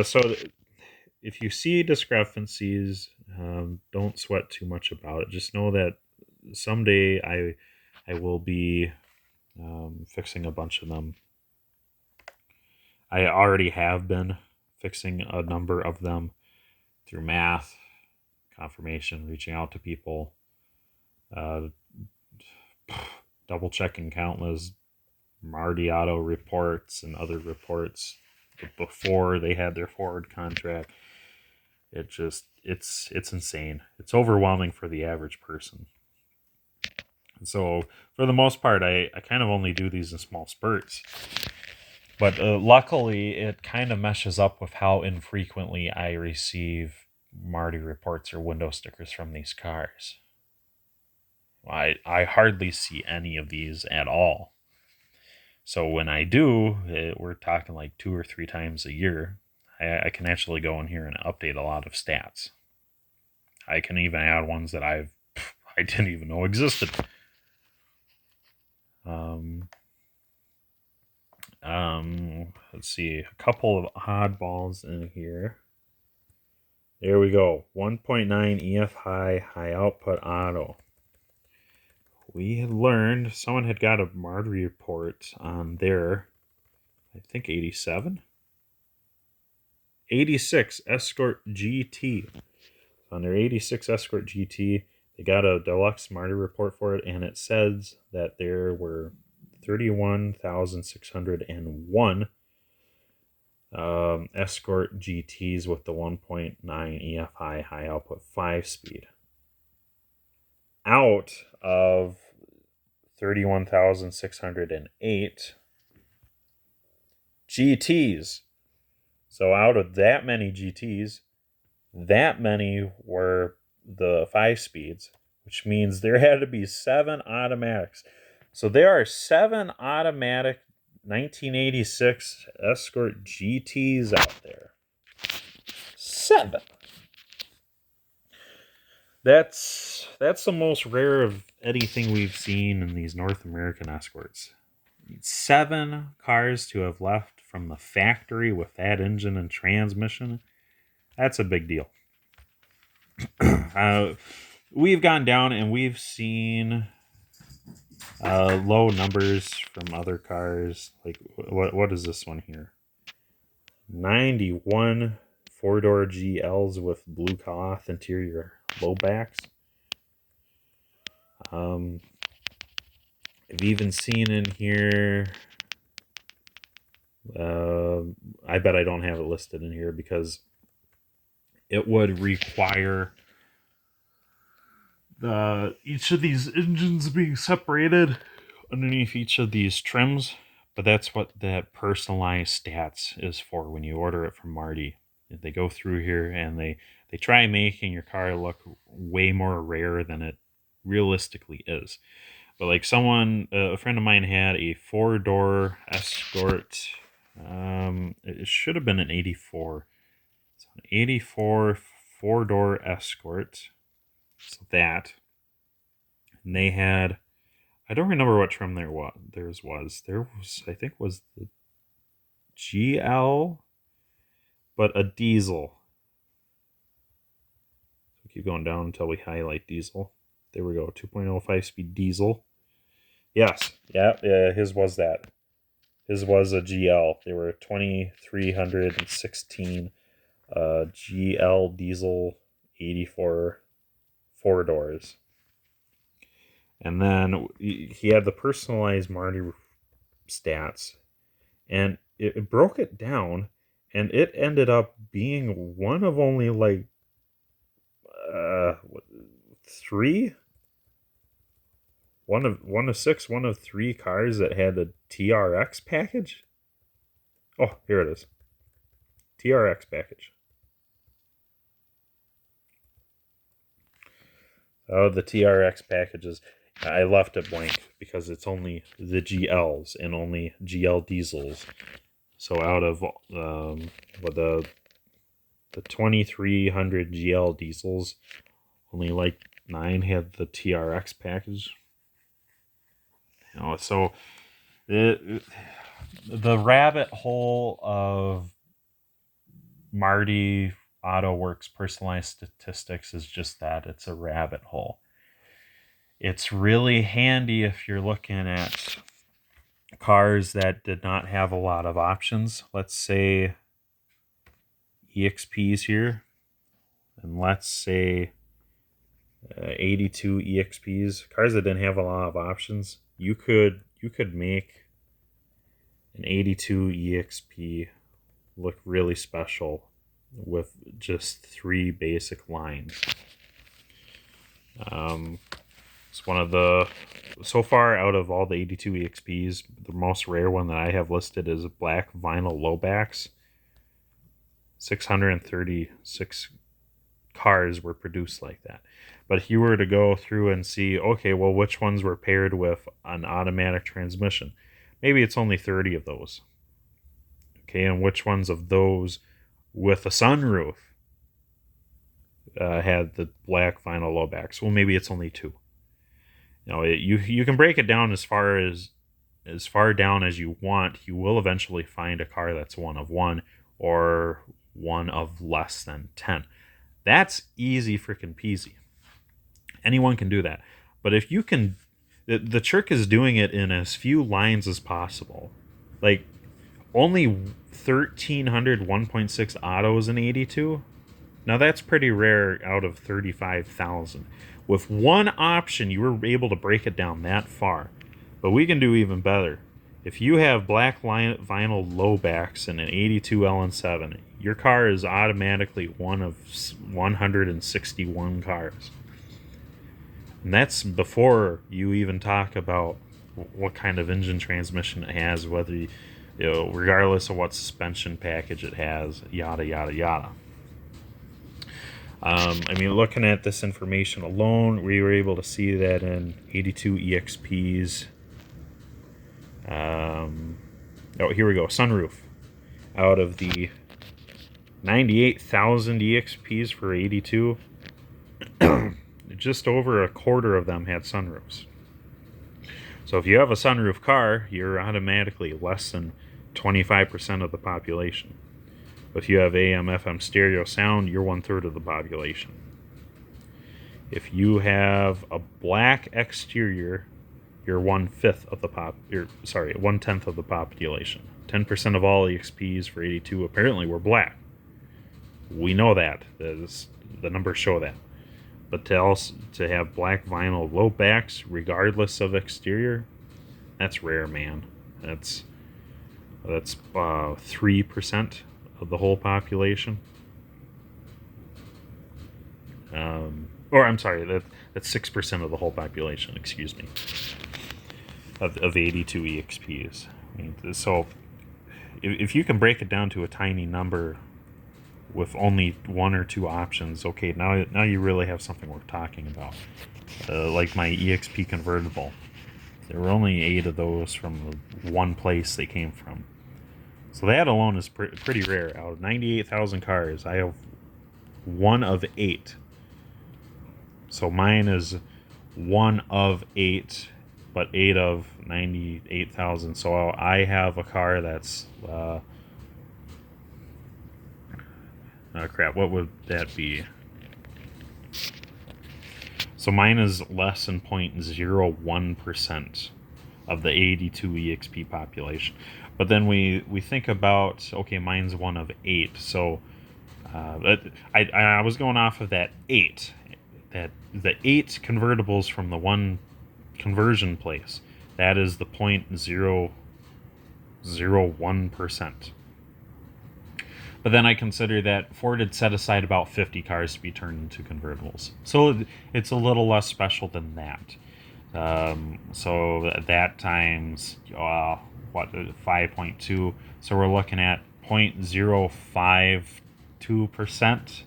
S2: So if you see discrepancies, don't sweat too much about it. Just know that someday I will be fixing a bunch of them. I already have been fixing a number of them through math, confirmation, reaching out to people, double checking countless Marty Auto reports and other reports before they had their Ford contract. It's insane. It's overwhelming for the average person. So for the most part, I kind of only do these in small spurts. But luckily, it kind of meshes up with how infrequently I receive Marty reports or window stickers from these cars. I hardly see any of these at all. So when I do, we're talking like 2 or 3 times a year. I can actually go in here and update a lot of stats. I can even add ones that I didn't even know existed. Let's see, a couple of oddballs in here. There we go. 1.9 EF high output auto. We had learned someone had got a Marty report on their, I think 87, 86 Escort GT. On their 86 Escort GT, they got a deluxe Marty report for it, and it says that there were 31,601 Escort GTs with the 1.9 EFI high output 5-speed out of 31,608 GTs. So out of that many GTs, that many were the 5-speeds, which means there had to be 7 automatics. So there are 7 automatic 1986 Escort GTs out there. 7. That's the most rare of anything we've seen in these North American Escorts. 7 cars to have left from the factory with that engine and transmission. That's a big deal. We've gone down and we've seen low numbers from other cars. Like what is this one here? 91 4-door GLs with blue cloth interior low backs. I've even seen in here. I bet I don't have it listed in here because it would require each of these engines being separated underneath each of these trims, but that's what that personalized stats is for when you order it from Marty. They go through here and they try making your car look way more rare than it realistically is. But like a friend of mine had a 4-door Escort. It should have been an 84. So an 84 4-door Escort. So that. And they had, I don't remember what trim theirs was. There was, I think, was the GL, but a diesel. So keep going down until we highlight diesel. There we go, 2.0 5-speed diesel. Yes, yeah, his was that. His was a GL. They were 2,316 GL diesel 84 4-doors. And then he had the personalized Marty stats, and it broke it down, and it ended up being one of only like 3, one of 6, one of 3 cars that had a TRX package. Oh, here it is. TRX package. Oh, the TRX packages. I left it blank because it's only the GLs and only GL diesels. So out of the 2,300 GL diesels, only like 9 had the TRX package. So the rabbit hole of Marty Auto Works personalized statistics is just that. It's a rabbit hole. It's really handy if you're looking at cars that did not have a lot of options. Let's say EXPs here, and let's say 82 EXPs, cars that didn't have a lot of options. You could make an 82 EXP look really special with just 3 basic lines. It's one of the, so far out of all the 82 EXPs, the most rare one that I have listed is black vinyl lowbacks. 636 cars were produced like that. But if you were to go through and see, okay, well, which ones were paired with an automatic transmission? Maybe it's only 30 of those. Okay, and which ones of those with a sunroof had the black vinyl lowbacks? Well, maybe it's only 2. You can break it down as far down as you want. You will eventually find a car that's one of 1 or one of less than 10. That's easy freaking peasy. Anyone can do that. But if you can, the trick is doing it in as few lines as possible. Like, only 1,300 1.6 autos in 82. Now that's pretty rare out of 35,000. With one option, you were able to break it down that far. But we can do even better. If you have black vinyl low backs in an 82 LN7, your car is automatically one of 161 cars. And that's before you even talk about what kind of engine transmission it has, whether regardless of what suspension package it has, yada yada yada. I mean, looking at this information alone, we were able to see that in 82 EXPs. Oh, here we go. Sunroof. Out of the 98,000 EXPs for 82, just over a quarter of them had sunroofs. So if you have a sunroof car, you're automatically less than 25% of the population. If you have AM, FM stereo sound, you're 1/3 of the population. If you have a black exterior, you're 1/5 of the 1/10 of the population. 10% of all EXPs for 82 apparently were black. We know that. The numbers show that. But to have black vinyl low backs, regardless of exterior, that's rare, man. That's 3% of the whole population. Or I'm sorry, that's 6% of the whole population. Excuse me. Of 82 EXPs. I mean, so if you can break it down to a tiny number with only one or two options, okay, now you really have something worth talking about. Like my EXP convertible, there were only 8 of those from the one place they came from. So that alone is pretty rare. Out of 98,000 cars, I have 1 of 8. So mine is 1 of 8, but 8 of 98,000. So I have a car that's crap, what would that be? So mine is less than 0.01% of the 82 EXP population. But then we think about, okay, mine's 1 of 8. So I was going off of that 8. That the 8 convertibles from the one conversion place. That is the 0.001%. But then I consider that Ford had set aside about 50 cars to be turned into convertibles. So it's a little less special than that. So that times, 5.2. So we're looking at 0.052%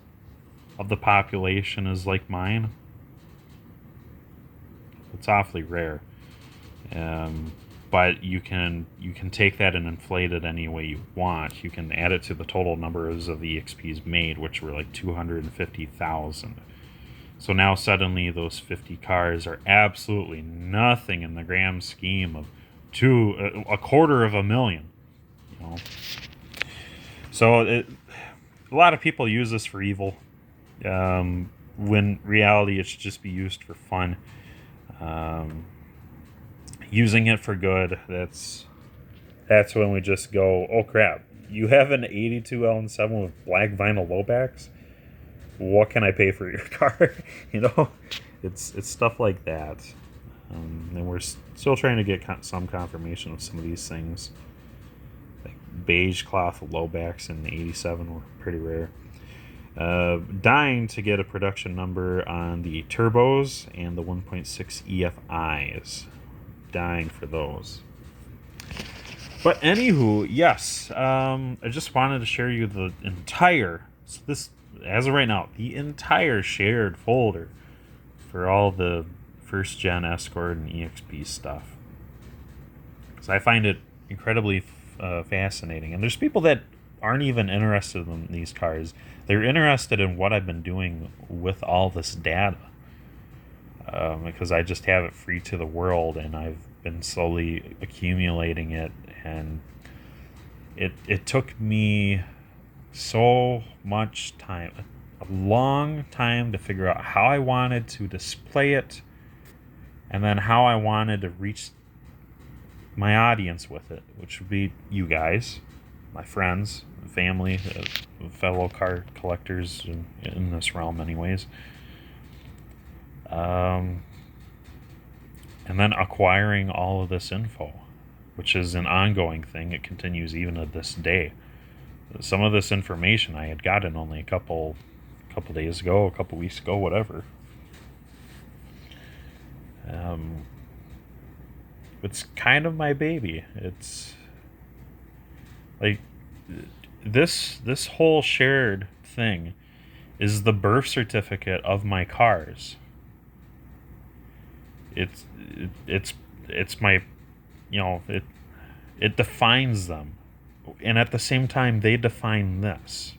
S2: of the population is like mine. It's awfully rare. But you can take that and inflate it any way you want. You can add it to the total numbers of EXPs made, which were like 250,000. So now suddenly those 50 cars are absolutely nothing in the grand scheme of a quarter of a million. You know, so a lot of people use this for evil, when reality it should just be used for fun. Using it for good, that's when we just go, oh crap, you have an 82 LN7 with black vinyl low backs? What can I pay for your car? It's stuff like that. And we're still trying to get some confirmation of some of these things. Like beige cloth low backs in the 87 were pretty rare. Dying to get a production number on the turbos and the 1.6 EFIs. Dying for those. But anywho, yes, I just wanted to share you the entire, so this, as of right now, the entire shared folder for all the first gen Escort and EXP stuff. Because I find it incredibly fascinating. And there's people that aren't even interested in these cars. They're interested in what I've been doing with all this data. Because I just have it free to the world, and I've been slowly accumulating it, and it took me so much time. a long time to figure out how I wanted to display it, and then how I wanted to reach my audience with it, which would be you guys, my friends, family, fellow car collectors in this realm, anyways. And then acquiring all of this info, which is an ongoing thing. It continues even to this day. Some of this information I had gotten only a couple days ago, a couple weeks ago, whatever. It's kind of my baby. It's like this whole shared thing is the birth certificate of my cars. It's my, it defines them, and at the same time they define this.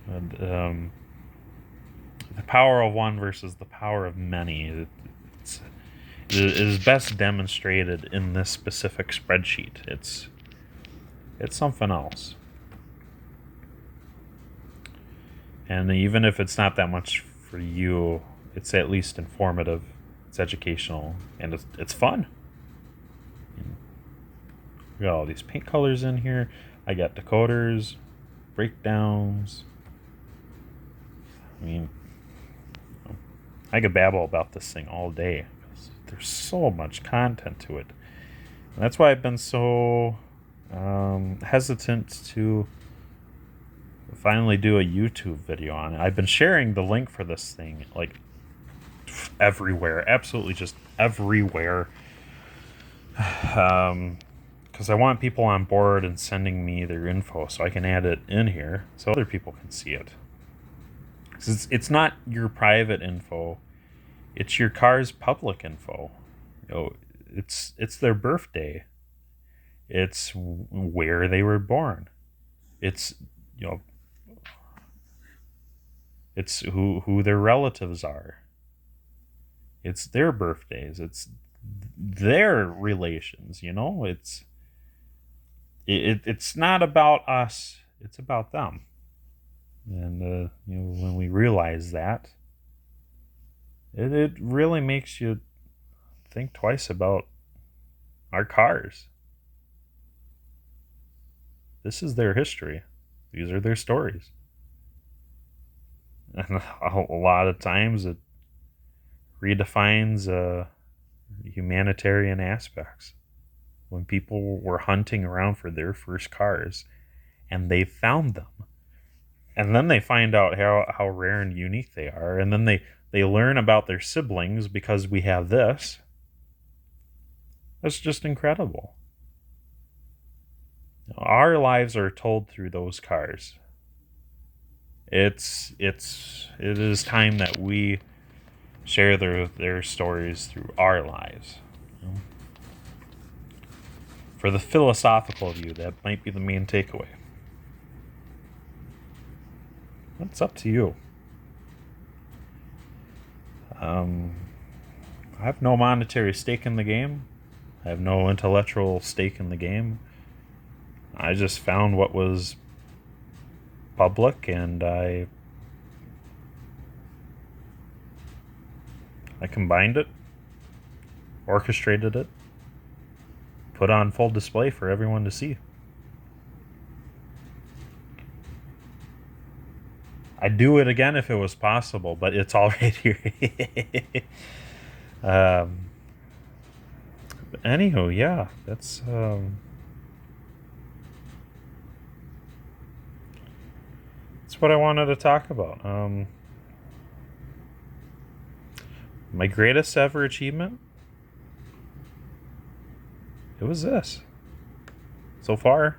S2: And, the power of one versus the power of many. It is best demonstrated in this specific spreadsheet. It's something else. And even if it's not that much for you, it's at least informative, it's educational, and it's fun. We got all these paint colors in here. I got decoders, breakdowns. I mean, I could babble about this thing all day. There's so much content to it. And that's why I've been so hesitant to finally do a YouTube video on it. I've been sharing the link for this thing like everywhere, absolutely just everywhere, because I want people on board and sending me their info so I can add it in here so other people can see it. It's not your private info, it's your car's public info. It's their birthday, it's where they were born, it's it's who their relatives are, it's their birthdays, it's their relations. It's not about us, it's about them. And when we realize that, it really makes you think twice about our cars. This is their history. These are their stories. And a lot of times it redefines humanitarian aspects. When people were hunting around for their first cars and they found them, and then they find out how rare and unique they are, and then they learn about their siblings because we have this. That's just incredible. Our lives are told through those cars. It is time that we share their stories through our lives. For the philosophical view, that might be the main takeaway. That's up to you. I have no monetary stake in the game. I have no intellectual stake in the game. I just found what was public, and I combined it, orchestrated it, put on full display for everyone to see. I'd do it again if it was possible, but it's all right here. Anywho, yeah, that's what I wanted to talk about. My greatest ever achievement, it was this. So far,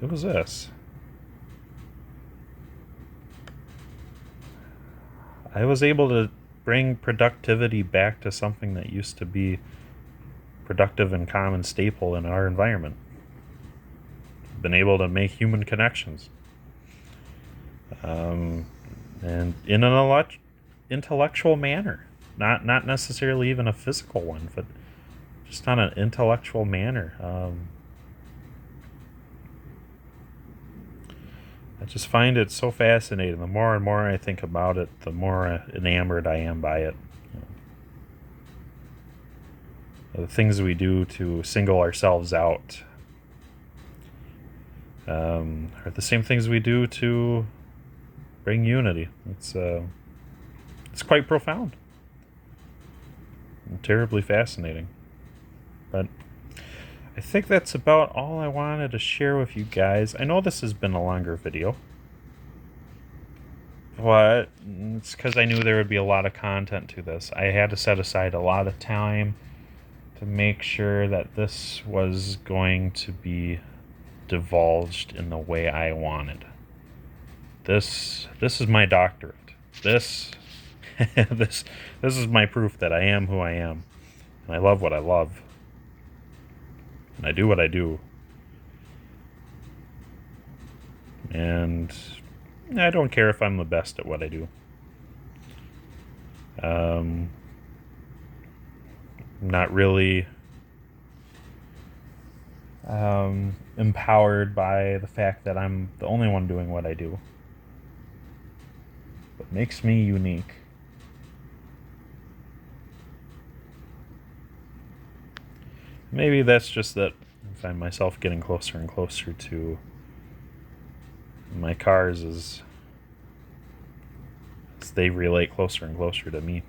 S2: it was this. I was able to bring productivity back to something that used to be productive and common staple in our environment. Been able to make human connections. And in an intellectual manner. Not necessarily even a physical one, but just on an intellectual manner. just find it so fascinating. The more and more I think about it, the more enamored I am by it. The things we do to single ourselves out are the same things we do to bring unity. It's quite profound and terribly fascinating. But I think that's about all I wanted to share with you guys. I know this has been a longer video, but it's because I knew there would be a lot of content to this. I had to set aside a lot of time to make sure that this was going to be divulged in the way I wanted. This is my doctorate. This this is my proof that I am who I am, and I love what I love, and I do what I do, and I don't care if I'm the best at what I do. I'm not really empowered by the fact that I'm the only one doing what I do. What makes me unique maybe that's just that I find myself getting closer and closer to my cars as they relate closer and closer to me.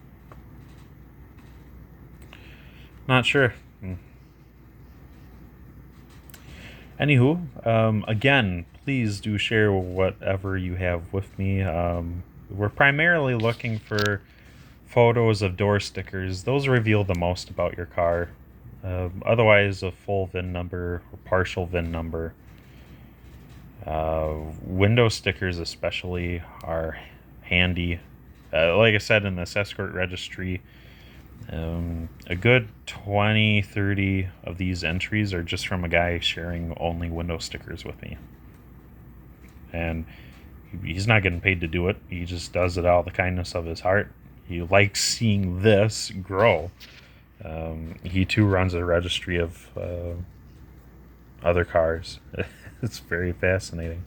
S2: Not sure. Anywho, again, please do share whatever you have with me. We're primarily looking for photos of door stickers. Those reveal the most about your car. Otherwise, a full VIN number or partial VIN number. Window stickers especially are handy. Like I said, in this Escort registry, a good 20, 30 of these entries are just from a guy sharing only window stickers with me. And he's not getting paid to do it. He just does it out of the kindness of his heart. He likes seeing this grow. He too runs a registry of other cars. It's very fascinating.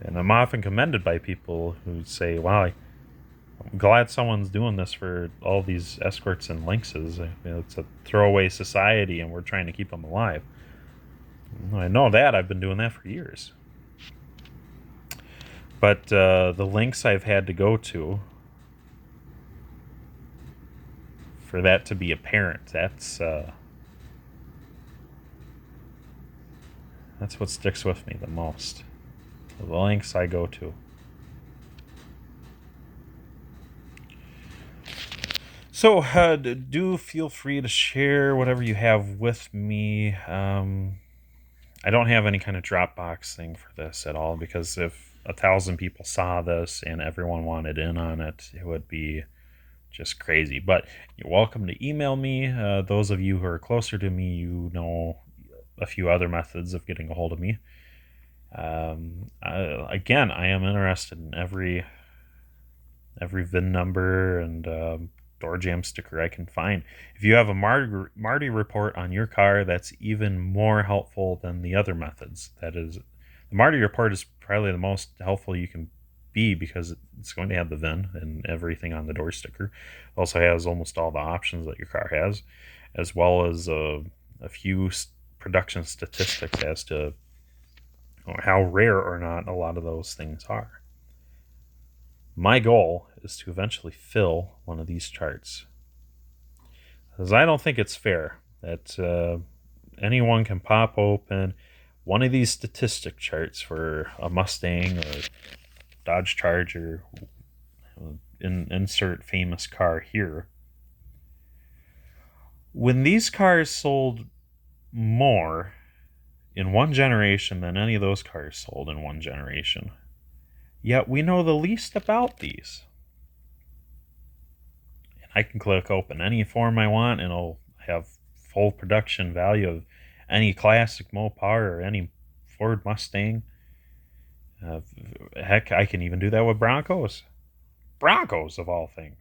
S2: And I'm often commended by people who say, wow, I'm glad someone's doing this for all these Escorts and Lynxes. It's a throwaway society and we're trying to keep them alive. I know that. I've been doing that for years. But the lengths I've had to go to for that to be apparent, that's what sticks with me the most. The lengths I go to. So do feel free to share whatever you have with me. I don't have any kind of Dropbox thing for this at all, because if 1,000 people saw this and everyone wanted in on it, it would be just crazy. But you're welcome to email me. Those of you who are closer to me, you know a few other methods of getting a hold of me. Again, I am interested in every VIN number and door jam sticker I can find. If you have a Marty report on your car, that's even more helpful than the other methods. That is, the Marty report is probably the most helpful you can be, because it's going to have the VIN and everything on the door sticker. It also has almost all the options that your car has, as well as a few production statistics as to how rare or not a lot of those things are. My goal is to eventually fill one of these charts, because I don't think it's fair that anyone can pop open one of these statistic charts for a Mustang or Dodge Charger, insert famous car here, when these cars sold more in one generation than any of those cars sold in one generation. Yet we know the least about these. And I can click open any form I want and it'll have full production value of any classic Mopar or any Ford Mustang. Heck, I can even do that with Broncos. Broncos, of all things.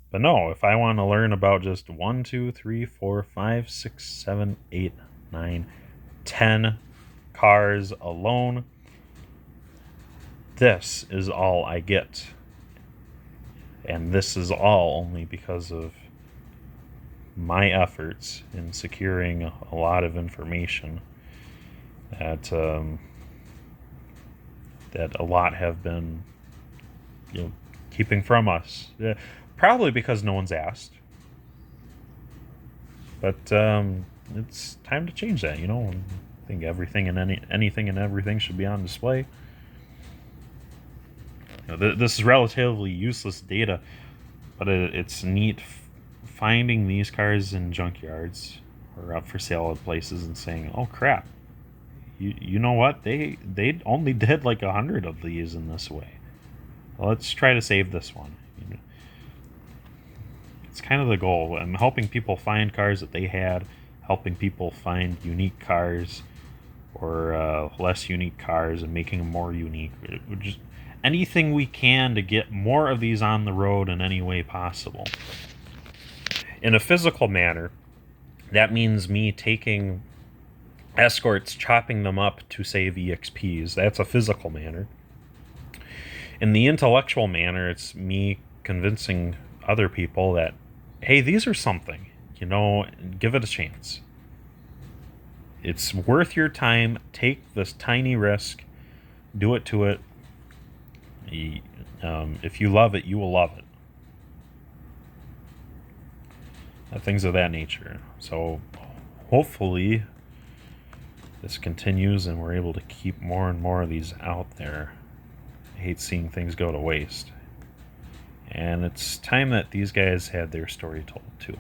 S2: But no, if I want to learn about just 1, 2, 3, 4, 5, 6, 7, 8, 9, 10 cars alone, this is all I get. And this is all only because of my efforts in securing a lot of information that that a lot have been, keeping from us. Probably because no one's asked. But it's time to change that. I think everything and anything and everything should be on display. This is relatively useless data, but it's neat finding these cars in junkyards or up for sale at places and saying, "Oh crap, you know what? They only did like 100 of these in this way. Well, let's try to save this one." It's kind of the goal. I'm helping people find cars that they had, helping people find unique cars or less unique cars and making them more unique. Just anything we can to get more of these on the road in any way possible. In a physical manner, that means me taking escorts, chopping them up to save EXPs. That's a physical manner. In the intellectual manner, it's me convincing other people that, hey, these are something, give it a chance. It's worth your time. Take this tiny risk. Do it to it. If you love it, you will love it. Things of that nature. So hopefully this continues and we're able to keep more and more of these out there. I hate seeing things go to waste. And it's time that these guys had their story told too.